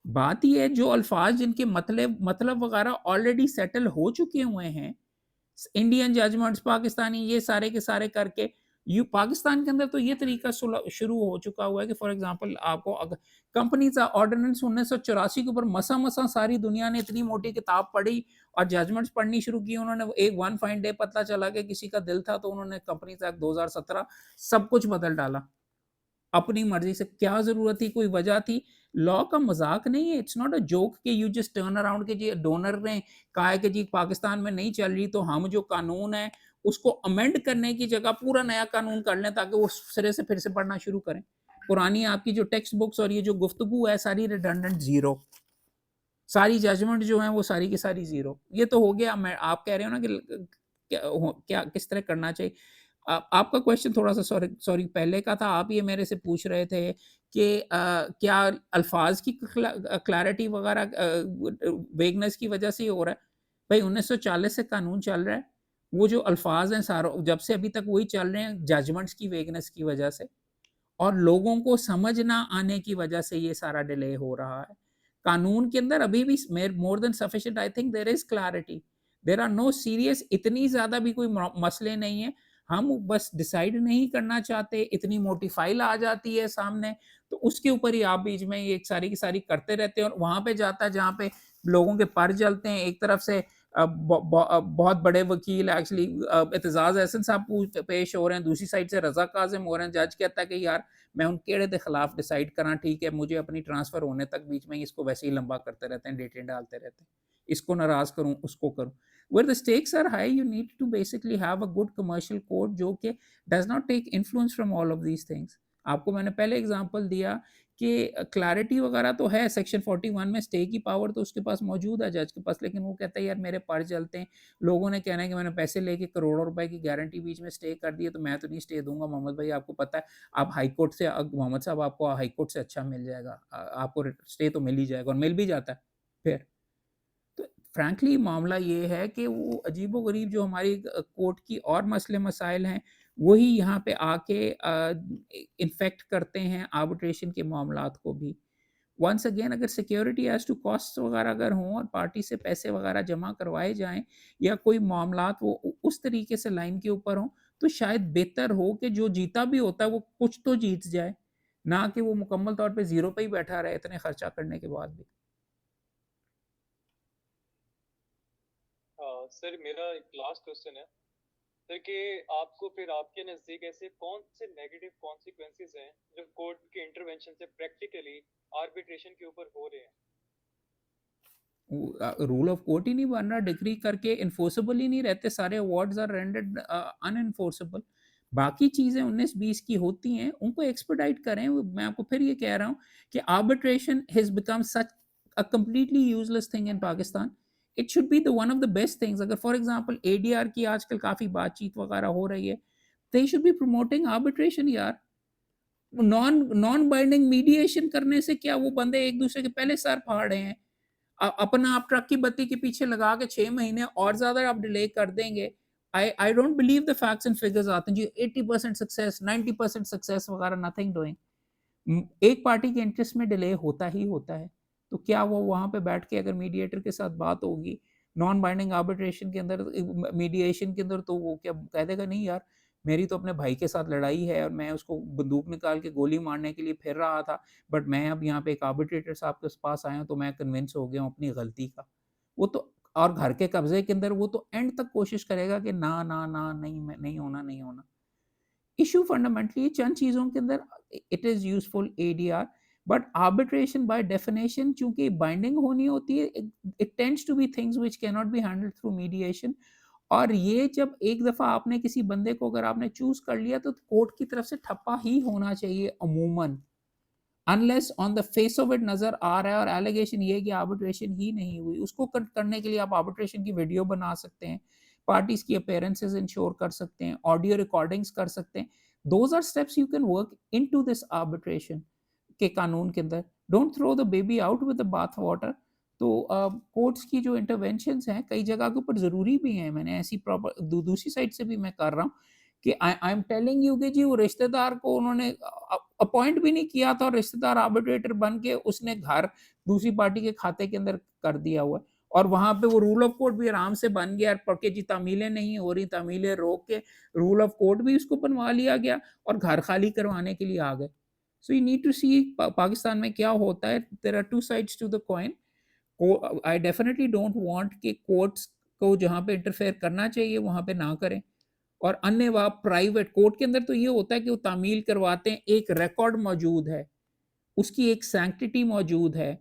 बात ये है जो अल्फाज जिनके मतलब वगैरह ऑलरेडी सेटल हो चुके हुए हैं, इंडियन जजमेंट्स, पाकिस्तानी, ये सारे के सारे करके यू पाकिस्तान के अंदर तो ये तरीका शुरू हो चुका हुआ है कि फॉर एग्जांपल आपको अगर कंपनीज ऑर्डिनेंस 1984 के ऊपर मसा सारी दुनिया ने इतनी मोटी किताब पढ़ी और जजमेंट्स पढ़नी शुरू की, उन्होंने एक वन फाइन डे पता चला कि किसी का दिल था, तो उन्होंने कंपनीज एक्ट 2017 सब कुछ बदल डाला अपनी मर्जी से। क्या ज़रूरत थी, कोई वजह थी? लॉ का मज़ाक नहीं है, इट्स नॉट अ जोक कि यू जस्ट टर्न अराउंड कि जी डोनर ने कहा है कि जी पाकिस्तान में नहीं चल रही तो हम जो कानून है उसको अमेंड करने की जगह पूरा नया कानून कर लें ताकि वो सिरे से फिर से पढ़ना शुरू करें। पुरानी आपकी जो टेक्स्ट बुक्स और ये जो गुफ्तगू है सारी रिडंडेंट ज़ीरो। सारी जजमेंट जो हैं वो सारी की सारी ज़ीरो। ये तो हो गया। मैं आप कह रहे हो ना कि क्या किस तरह करना चाहिए? आपका क्वेश्चन थोड़ा-सा सॉरी सॉरी पहले का था, आप ये मेरे से पूछ रहे थे कि क्या अल्फ़ाज़ की क्लैरिटी वगैरह वेगनेस की वजह से ही हो रहा है? भई 1940 से कानून चल रहा है, वो जो अल्फ़ाज़ हैं सारों जब से अभी तक वही चल रहे हैं जजमेंट्स की वेगनेस की वजह से। और लोगों को समझ ना आने की वजह से ये सारा डिले हो रहा है। कानून के अंदर अभी भी मेर more than sufficient I think there is clarity. There are no serious इतनी ज़्यादा भी कोई मसले नहीं है। हम बस डिसाइड नहीं करना चाहते, इतनी मोटी फाइल आ जाती है सामने, तो उसके ऊपर ही आप बीच में ये सारी की सारी करते रहते हैं और वहाँ पे जाता है जहाँ पे लोगों के पर जलते हैं। एक तरफ से बहुत बड़े वकील एक्चुअली एतजाज़ अहसन साहब पेश हो रहे हैं, दूसरी साइड से रज़ा काज़िम हो रहे हैं। जज कहता है कि यार मैं उन केड़े दे खिलाफ डिसाइड करा ठीक है, मुझे अपनी ट्रांसफ़र होने तक बीच में ही इसको वैसे ही लंबा करते रहते हैं, डेटें डालते रहते हैं। इसको नाराज़ करूँ, उसको करूँ। Where the stakes are high, you need to basically have a good commercial code जो कि does not take influence from all of these things. आपको मैंने पहले एग्ज़ाम्पल दिया कि क्लैरिटी वगैरह तो है सेक्शन 41 में स्टे की पावर तो उसके पास मौजूद है जज के पास, लेकिन वो कहता है यार मेरे पर चलते हैं। लोगों ने कहना है कि मैंने पैसे लेके करोड़ों रुपए की गारंटी बीच में स्टे कर दी है, तो मैं तो नहीं स्टे दूँगा मोहम्मद भाई आपको पता है आप हाई कोर्ट से मोहम्मद साहब आपको हाई कोर्ट से अच्छा मिल जाएगा। आपको स्टे तो मिल ही जाएगा और मिल भी जाता है फिर। तो फ्रैंकली मामला ये है कि वो अजीबो-गरीब जो हमारी कोर्ट की और मसले-मसाइल हैं, वही यहाँ पे आके इन्फेक्ट करते हैं आर्बिट्रेशन के मामलात को भी। वन्स अगेन अगर सिक्योरिटी एज़ टू कॉस्ट्स वगैरह अगर हों और पार्टी से पैसे वगैरह जमा करवाए जाएँ या कोई मामलात वो उस तरीके से लाइन के ऊपर हों, तो शायद बेहतर हो कि जो जीता भी होता है वो कुछ तो जीत जाए, ना कि वो मुकम्मल तौर पे ज़ीरो पे ही बैठा रहे इतने खर्चा करने के बाद भी। सर मेरा एक लास्ट क्वेश्चन है सर कि आपको फिर आपके नज़दीक ऐसे कौन से नेगेटिव कॉन्सिक्वेंसेस हैं जो कोर्ट के इंटरवेंशन से प्रैक्टिकली आर्बिट्रेशन के ऊपर हो रहे हैं? रूल ऑफ कोर्ट ही नहीं बन रहा, डिग्री करके इन्फोर्सेबल ही नहीं रहते, सारे अवार्ड्स आर रेंडर्ड अनइन्फोर्सेबल। बाकी चीज़ें 19-20 की होती हैं, उनको एक्सपेडाइट करें। मैं आपको फिर ये कह रहा हूँ कि arbitration has become such a completely useless thing in Pakistan. It should be the one of the best things. अगर फॉर एग्ज़ाम्पल एडीआर की आजकल काफ़ी बातचीत वगैरह हो रही है, they should be promoting arbitration यार। नॉन नॉन बाइंडिंग मीडिएशन करने से क्या वो बंदे एक-दूसरे के पहले सर फाड़ रहे हैं। अपना आप ट्रक की बत्ती के पीछे लगा के 6 महीने और ज़्यादा आप डिले कर देंगे। I don't believe the facts and figures आते हैं जी 80% सक्सेस, 90% सक्सेस वगैरह नथिंग डूइंग। एक पार्टी के इंटरेस्ट में डिले होता ही होता है। तो क्या वो वहाँ पे बैठ के अगर मीडिएटर के साथ बात होगी, नॉन बाइंडिंग आर्बिट्रेशन के अंदर मीडिएशन के अंदर तो वो क्या कह देगा नहीं यार, मेरी तो अपने भाई के साथ लड़ाई है और मैं उसको बंदूक निकाल के गोली मारने के लिए फिर रहा था, बट मैं अब यहाँ पे एक आर्बिट्रेटर साहब के पास आया हूँ तो मैं कन्विंस हो गया हूँ अपनी गलती का। वो तो और घर के कब्ज़े के अंदर वो तो एंड तक कोशिश करेगा कि ना, ना, ना, नहीं मैं नहीं होना, नहीं होना। इश्यू फंडामेंटली चंद चीज़ों के अंदर it is useful ADR but arbitration by definition चूँकि बाइंडिंग होनी होती है it tends to be things which can not be handled through mediation और ये जब एक दफ़ा आपने किसी बंदे को अगर आपने चूज़ कर लिया तो कोर्ट की तरफ से ठप्पा ही होना चाहिए अमूमन। Unless on the face of it नज़र आ रहा है और एलिगेशन ये है कि आर्बिट्रेशन ही नहीं हुई, उसको कट करने के लिए आप आर्बिट्रेशन की वीडियो बना सकते हैं, पार्टीज़ की अपीयरेंसेस इंश्योर कर सकते हैं, ऑडियो रिकॉर्डिंग्स कर सकते हैं। Those are steps you can work into this arbitration के कानून के अंदर। Don't throw the baby out with the bath water. तो कोर्ट्स की जो इंटरवेंशंस हैं, कई जगह के ऊपर ज़रूरी भी हैं। मैंने ऐसी प्रॉपर दूसरी साइड से भी मैं कर रहा हूँ कि आई एम टेलिंग यू कि जी वो रिश्तेदार को उन्होंने अपॉइंट भी नहीं किया था और रिश्तेदार आर्बिट्रेटर बन के उसने घर दूसरी पार्टी के खाते के अंदर कर दिया हुआ है और वहाँ पे वो रूल ऑफ कोर्ट भी आराम से बन गया पढ़ के जी तामीलें नहीं हो रही, तामीलें रोक के रूल ऑफ कोर्ट भी उसको बनवा लिया गया और घर खाली करवाने के लिए आ गए। So you need to see Pakistan में क्या होता है, there are two sides to the coin. I definitely don't want कि कोर्ट्स को जहाँ पे इंटरफेयर करना चाहिए वहाँ पे ना करें। और अन्य व प्राइवेट कोर्ट के अंदर तो ये होता है कि वो तामील करवाते हैं, एक रिकॉर्ड मौजूद है। उसकी एक सैंक्टिटी मौजूद है,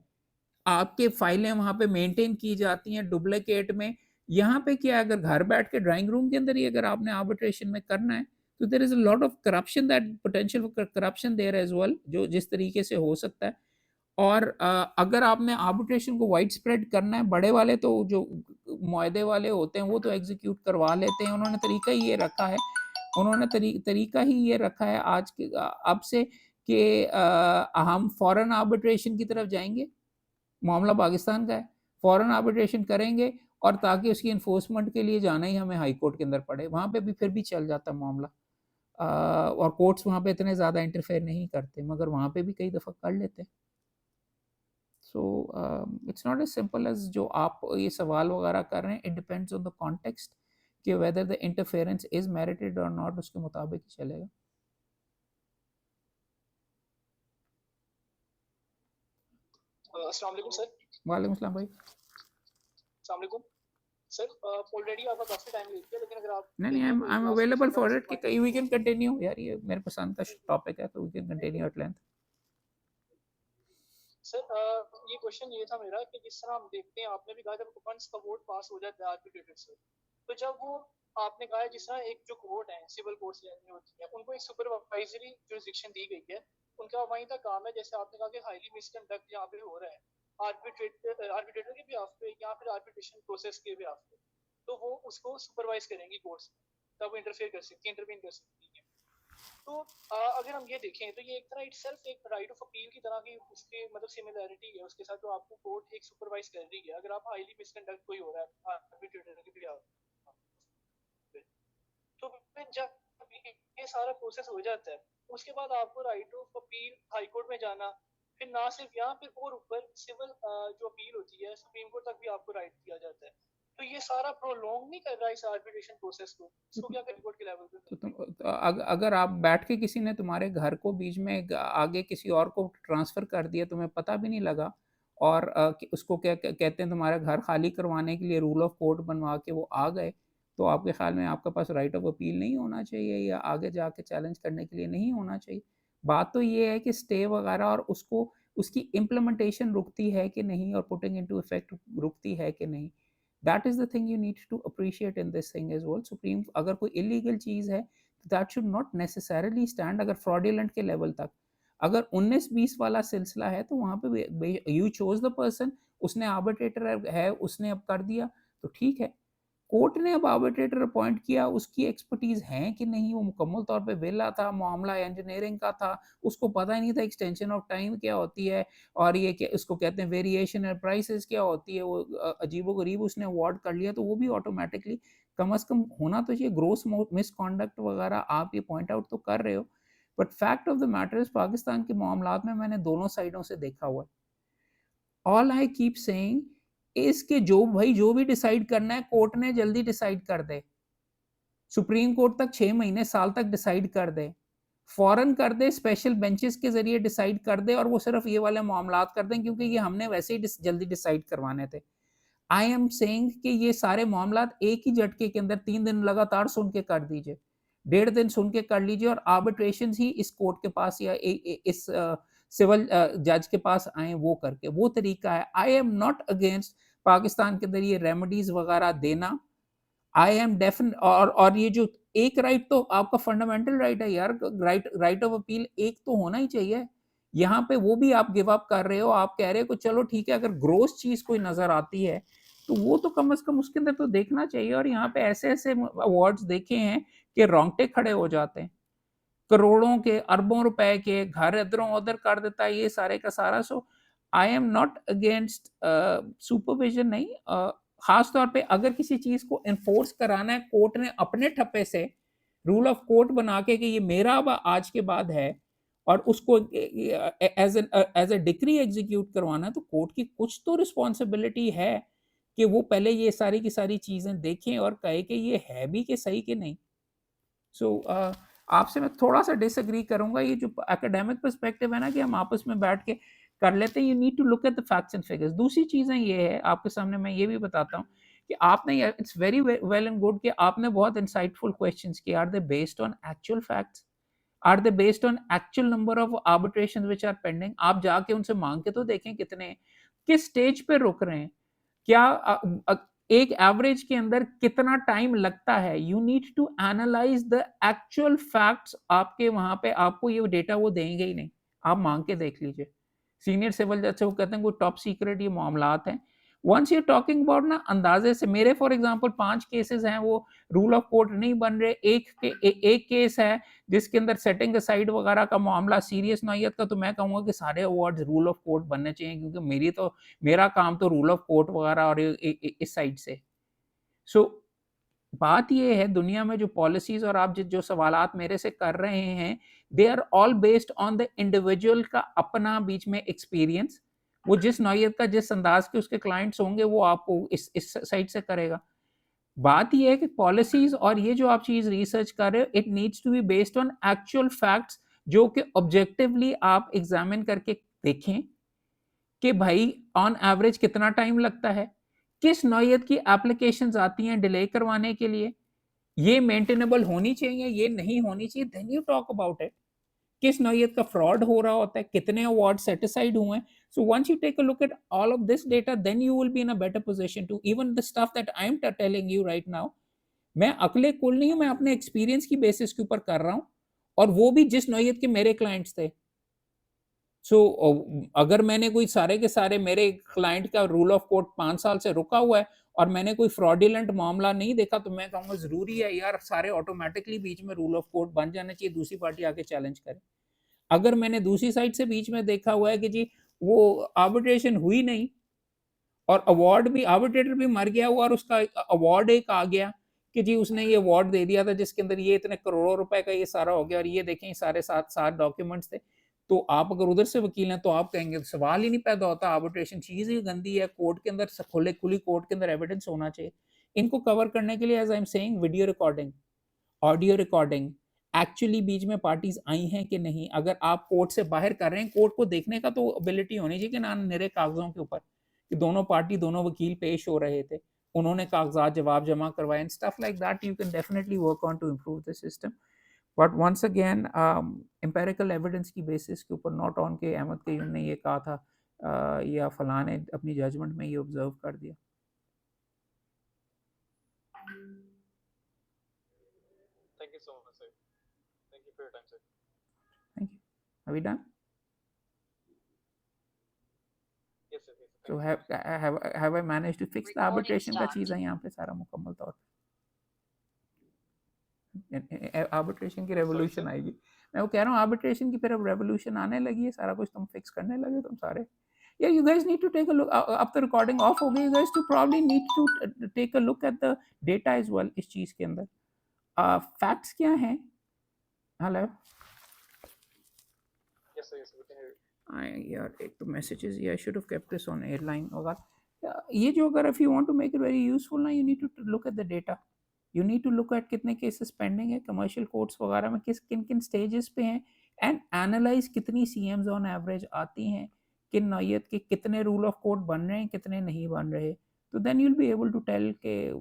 आपके फाइलें वहाँ पे मेंटेन की जाती हैं डुप्लिकेट में। यहाँ पे क्या है, अगर घर बैठ के ड्राइंग रूम के अंदर ही अगर आपने आर्बिट्रेशन में करना है, तो there is a lot of corruption, that potential for corruption there as well, जो जिस तरीके से हो सकता है। और अगर आपने आर्बिट्रेशन को वाइड स्प्रेड करना है, बड़े वाले तो जो मुआहदे वाले होते हैं वो तो एग्ज़ीक्यूट करवा लेते हैं, उन्होंने तरीका ही ये रखा है, उन्होंने तरीका ही ये रखा है आज के अब से कि हम फॉरेन आर्बिट्रेशन की तरफ जाएँगे, मामला पाकिस्तान का है, फॉरेन आर्बिट्रेशन करेंगे और ताकि उसकी एनफोर्समेंट के लिए जाना ही हमें हाई कोर्ट के अंदर पड़े, वहाँ पे भी फिर भी चल जाता है मामला। और कोर्ट्स वहाँ पे इतने ज़्यादा इंटरफेयर नहीं करते, मगर वहाँ पे भी कई दफ़ा कर लेते हैं। So it's not as simple as जो आप ये सवाल वगैरह कर रहे हैं, it depends on the context कि whether the interference is merited और नॉट, उसके मुताबिक ही चलेगा। अस्सलाम वालेकुम सर। वालेकुम अस्सलाम भाई। अस्सलाम वालेकुम सर। ऑलरेडी आपका काफ़ी टाइम ले लिया, लेकिन अगर आप नहीं, I am available for it कि वी कैन कंटिन्यू यार, ये मेरे पसंद का टॉपिक है, तो we can continue at length. Sir ये क्वेश्चन ये था मेरा कि जिस तरह हम देखते हैं, आपने भी कहा जब फंड्स का वोट पास हो जाता है आर्बिट्रेटर से, तो जब वो आपने कहा है जिस तरह एक जो कोर्ट है, सिविल कोर्ट्स होती है, उनको एक सुपरवाइजरी जुरिस्डिक्शन दी गई है, उनका वहीं तक काम है, जैसे आपने कहा कि हाईली मिसकंडक्ट यहाँ पे हो रहा है आर्बिट्रेटर के भी पे या फिर आर्बिट्रेशन प्रोसेस के भी पे, तो वो उसको सुपरवाइज करेंगी कोर्ट्स, तब वो इंटरफेयर कर सकती है, इंटरवीन कर सकती है। तो अगर हम ये देखें तो ये एक तरह इटसेल्फ एक राइट ऑफ अपील की तरह की उसके मतलब सिमिलरिटी है उसके साथ, जो आपको कोर्ट एक सुपरवाइज कर रही है अगर आप हाईली मिसकंडक्ट कोई हो रहा है आर्बिट्रेटर के भी तो फिर जब ये सारा प्रोसेस हो जाता है, उसके बाद आपको right of appeal high court में जाना, फिर ना सिर्फ यहाँ फिर और ऊपर सिविल जो अपील होती है सुप्रीम कोर्ट तक भी आपको राइट दिया जाता है। तो ये सारा प्रोलॉन्ग नहीं कर रहा है इस आर्बिट्रेशन प्रोसेस को, इसको क्या करें कोर्ट के लेवल पे? तो अगर आप बैठ के किसी ने तुम्हारे घर को बीच में आगे किसी और को ट्रांसफ़र कर दिया, तुम्हें पता भी नहीं लगा, और उसको क्या कहते हैं, तुम्हारा घर खाली करवाने के लिए रूल ऑफ कोर्ट बनवा के वो आ गए, तो आपके ख्याल में आपके पास राइट ऑफ अपील नहीं होना चाहिए या आगे जाके चैलेंज करने के लिए नहीं होना चाहिए? बात तो ये है कि स्टे वगैरह और उसको उसकी इम्प्लीमेंटेशन रुकती है कि नहीं, और पुटिंग इनटू इफेक्ट रुकती है कि नहीं। That is the thing you need to appreciate in this thing as well. Supreme अगर कोई इलीगल चीज़ है, that should not necessarily stand, अगर फ्रॉडुलेंट के लेवल तक। अगर 19-20 वाला सिलसिला है, तो वहाँ पे यू चोज़ द पर्सन, उसने आर्बिट्रेटर है, उसने अब कर दिया, तो ठीक है। कोर्ट ने अब आर्बिट्रेटर अपॉइंट किया, उसकी एक्सपर्टीज़ है कि नहीं, वो मुकम्मल तौर पे वेला था, मामला इंजीनियरिंग का था, उसको पता ही नहीं था एक्सटेंशन ऑफ टाइम क्या होती है, और ये क्या उसको कहते हैं वेरिएशन इन प्राइसेस क्या होती है, वो अजीबो-गरीब उसने अवार्ड कर लिया, तो वो भी ऑटोमैटिकली कम अज़ कम होना तो चाहिए। ग्रॉस मिसकंडक्ट वगैरह आप ये पॉइंट आउट तो कर रहे हो, but fact of the matter is Pakistan के मामलात में मैंने दोनों साइडों से देखा हुआ है। All I keep saying is कि जो भाई जो भी डिसाइड करना है, कोर्ट ने जल्दी डिसाइड कर दे। सुप्रीम कोर्ट तक 6 महीने, साल तक डिसाइड कर दे। फ़ौरन कर दे, स्पेशल बेंचेस के ज़रिए डिसाइड कर दे, और वो सिर्फ़ ये वाले मामलात कर दें, क्योंकि ये हमने वैसे ही जल्दी डिसाइड करवाने थे। आई एम सेइंग कि ये सारे मामलात एक ही झटके के अंदर 3 दिन लगातार सुन के कर दीजिए। 1.5 दिन सुन के कर लीजिए, और आर्बिट्रेशंस ही इस कोर्ट के पास या इस सिविल जज के पास आएँ, वो करके, वो तरीका है। आई एम नॉट अगेंस्ट पाकिस्तान के अंदर ये रेमेडीज़ वगैरह देना। आई एम डेफिन और ये जो एक राइट तो आपका फंडामेंटल राइट है यार, राइट ऑफ अपील एक तो होना ही चाहिए। यहाँ पे वो भी आप गिव अप कर रहे हो, आप कह रहे हो कि चलो ठीक है, अगर ग्रॉस चीज़ कोई नज़र आती है, तो वो तो कम से कम उसके अंदर तो देखना चाहिए। और यहाँ पे ऐसे-ऐसे अवार्ड्स देखे हैं कि रोंगटे खड़े हो जाते हैं। करोड़ों के, अरबों रुपए के, घर इधरों-उधर कर देता है ये सारे का सारा। So I am not against supervision, नहीं, ख़ास तौर पे अगर किसी चीज़ को एनफ़ोर्स कराना है, कोर्ट ने अपने ठप्पे से रूल ऑफ कोर्ट बना के कि ये मेरा अब आज के बाद है, और उसको एज़ अ डिक्री एग्ज़ीक्यूट करवाना है, तो कोर्ट की कुछ तो रिस्पॉन्सिबिलिटी है कि वो पहले ये सारी की सारी चीज़ें देखें और कहे कि ये है भी कि सही कि नहीं। सो आपसे मैं थोड़ा-सा डिसएग्री करूँगा, ये जो एकेडमिक पर्सपेक्टिव है ना कि हम आपस में बैठ के कर लेते हैं, you need to look at the facts and figures. दूसरी चीज़ें ये है, आपके सामने मैं ये भी बताता हूँ कि आपने ये it's very well and good कि आपने बहुत इंसाइटफुल क्वेश्चंस किए, are they based on actual facts? Are they based on actual number of arbitration which are pending? आप जाके उनसे मांग के तो देखें कितने हैं, किस स्टेज पे रुक रहे हैं, क्या एक एवरेज के अंदर कितना टाइम लगता है? You need to analyze the actual facts. आपके वहां पे आपको ये डेटा वो देंगे ही नहीं, आप मांग के देख लीजिए। सीनियर सिविल जज से वो कहते हैं कोई टॉप सीक्रेट ये मामलात हैं। वंस यू टॉकिंग अबाउट ना अंदाजे से, मेरे फॉर एग्जांपल 5 केसेस हैं, वो रूल ऑफ कोर्ट नहीं बन रहे। एक केस है जिसके अंदर सेटिंग असाइड वगैरह का मामला सीरियस नौयत का, तो मैं कहूँगा कि सारे अवार्ड्स रूल ऑफ कोर्ट बनने चाहिए, क्योंकि मेरा काम तो रूल ऑफ कोर्ट वगैरह और इस साइड से। सो बात ये है, दुनिया में जो पॉलिसीज और आप जो सवालात मेरे से कर रहे हैं, they are all based on the individual का अपना बीच में एक्सपीरियंस। वो जिस नौयत का, जिस अंदाज के उसके क्लाइंट्स होंगे, वो आपको इस साइड से करेगा। बात ये है कि पॉलिसीज और ये जो आप चीज रिसर्च कर रहे हो, it needs to be based on actual facts, जो कि ऑब्जेक्टिवली आप एग्जामिन करके देखें कि भाई ऑन एवरेज कितना टाइम लगता है, किस नौयत की एप्लीकेशंस आती हैं डिले करवाने के लिए, ये मेंटेनेबल होनी चाहिए, ये नहीं होनी चाहिए, then you talk about it. किस नौयत का फ्रॉड हो रहा होता है, कितने अवार्ड सेटिसाइड हुए हैं। So once you take a look at all of this data, then you will be in a better position to even the stuff that I am telling you right now. मैं अकले कुल नहीं हूं, मैं अपने एक्सपीरियंस की बेसिस के ऊपर कर रहा हूं, और वो भी जिस नौयत के मेरे क्लाइंट्स थे। सो अगर मैंने कोई सारे के सारे, मेरे क्लाइंट का रूल ऑफ कोर्ट 5 साल से रुका हुआ है और मैंने कोई फ्रॉडुलेंट मामला नहीं देखा, तो मैं कहूँगा ज़रूरी है यार सारे ऑटोमैटिकली बीच में रूल ऑफ कोर्ट बन जाना चाहिए, दूसरी पार्टी आके चैलेंज करे। अगर मैंने दूसरी साइड से बीच में देखा हुआ है कि जी वो आर्बिट्रेशन हुई नहीं, और अवार्ड भी, आर्बिट्रेटर भी मर गया हुआ, और उसका अवार्ड एक आ गया कि जी उसने ये अवार्ड दे दिया था जिसके अंदर ये इतने करोड़ों रुपए का ये सारा हो गया, और ये देखें सारे 7 डॉक्यूमेंट्स थे। तो आप अगर उधर से वकील हैं तो आप कहेंगे सवाल ही नहीं पैदा होता, आर्बिट्रेशन चीज ही गंदी है, कोर्ट के अंदर खुली कोर्ट के अंदर एविडेंस होना चाहिए। इनको कवर करने के लिए as I am saying, video recording, audio recording, actually बीच में पार्टीज आई हैं कि नहीं। अगर आप कोर्ट से बाहर कर रहे हैं, कोर्ट को देखने का तो एबिलिटी होनी चाहिए कि ना निरे कागजों के ऊपर कि दोनों पार्टी, दोनों वकील पेश हो रहे थे, उन्होंने कागजात जवाब जमा करवाए, and stuff like that you can definitely work on to improve the system. But once again empirical evidence की बेसिस के ऊपर, नॉट ऑन के अहमद कयूम ने ये कहा था या फलां ने अपनी जजमेंट में ये ऑब्जर्व कर दिया। Thank you so much, sir. Thank you for your time, sir. Thank you. Are we done? Yes, sir. Yes, sir. So Thank you so much. have I managed to fix the Recording arbitration का start. चीज़ है यहाँ पे सारा मुकम्मल तौर पे। आर्बिट्रेशन की Sorry, रेवोल्यूशन sir. आएगी। मैं वो कह रहा हूँ आर्बिट्रेशन की फिर अब रेवोल्यूशन आने लगी है, सारा कुछ तुम फिक्स करने लगे तुम सारे। Yeah, you guys need to take a look. अब तो रिकॉर्डिंग ऑफ हो गई, you guys to probably need to take a look at the data as well इस चीज़ के अंदर। फैक्ट्स क्या हैं? Hello Yes, sir. Yes, sir. We can hear you. यार एक तो मैसेजेस, या I should have kept this on airline वगैरह। ये जो अगर if you want to make it very useful ना, you need to look at the data, you need to look at कितने केसेस पेंडिंग है कमर्शियल कोर्ट्स वगैरह में, किन किन स्टेजेस पे हैं, एंड एनालाइज कितनी सीएम्स ऑन एवरेज आती हैं, किन नौयत के कितने रूल ऑफ कोर्ट बन रहे हैं, कितने नहीं बन रहे। तो then you will be able to tell के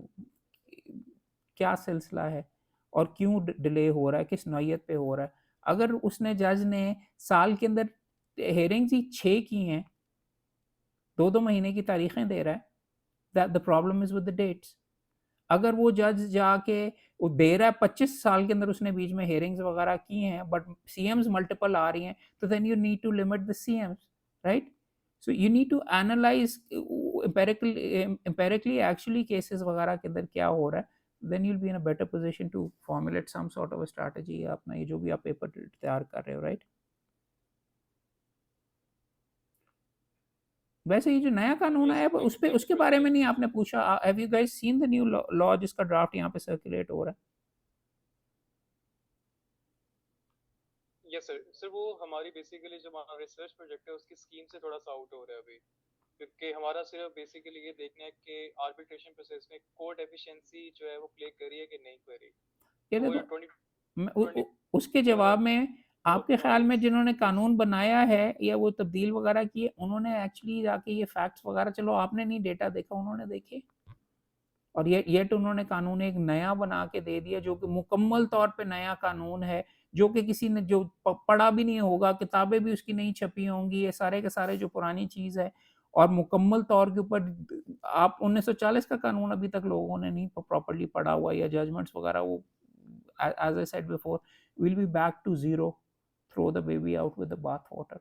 क्या सिलसिला है और क्यों डिले हो रहा है, किस नौयत पे हो रहा है। अगर उसने जज ने साल के अंदर हेयरिंग्स ही 6 की हैं, 2-2 महीने की तारीखें दे रहा है, that the problem is with the dates. अगर वो जज जाके वो दे रहा है 25 साल के अंदर उसने बीच में हेयरिंग्स वगैरह की हैं, बट सीएम्स मल्टीपल आ रही हैं, तो then you need to limit the CMs, right. So you need to analyze empirically actually cases वगैरह के अंदर क्या हो रहा है, then you will be in a better position to formulate some sort of strategy अपना ये जो भी आप पेपर तैयार कर रहे हो, राइट। वैसे ये जो नया कानून आया है उस पे, उसके बारे में नहीं आपने पूछा। Have you guys seen the new law जिसका ड्राफ्ट यहाँ पे सर्कुलेट हो रहा है? Yes, sir. सर वो हमारी बेसिकली जो हमारा रिसर्च प्रोजेक्ट है उसकी स्कीम से थोड़ा सा आउट हो रहा है अभी, क्योंकि हमारा सिर्फ बेसिकली ये देखना है कि आर्बिट्रेशन प्रोसेस में कोर्ट एफिशिएंसी जो है वो प्ले करी है कि नहीं करी। ये तो देखो, 20 उसके जवाब में आपके ख्याल में 20 जिन्होंने कानून बनाया है या वो तब्दील वगैरह किए, उन्होंने एक्चुअली जाके ये फैक्ट्स वगैरह, चलो आपने नहीं डेटा देखा, उन्होंने देखे, और ये तो उन्होंने कानून एक नया बना के दे दिया जो कि मुकम्मल तौर पे नया कानून है, जो कि किसी ने जो पढ़ा भी नहीं होगा, किताबें भी उसकी नहीं छपी होंगी, ये सारे के सारे जो पुरानी चीज़ है और मुकम्मल तौर के ऊपर आप 1940 का कानून अभी तक लोगों ने नहीं प्रॉपर्ली पढ़ा हुआ या जजमेंट्स वगैरह वो as I said before will be back to zero, throw the baby out with the bath water.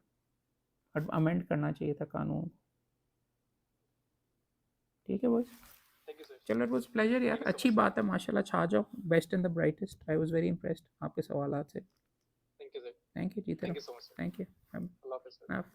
Amend करना चाहिए था कानून को। ठीक है बॉयज, थैंक यू सर। चलो इट वाज प्लेजर यार, Thank you so अच्छी much, बात है माशाल्लाह, छा जाओ, best and the brightest. I was very impressed आपके सवालात से। Thank you sir. Thank you, जीते थैंक रहो। You so much sir. Thank you. अल्लाह हाफिज़ सर। आप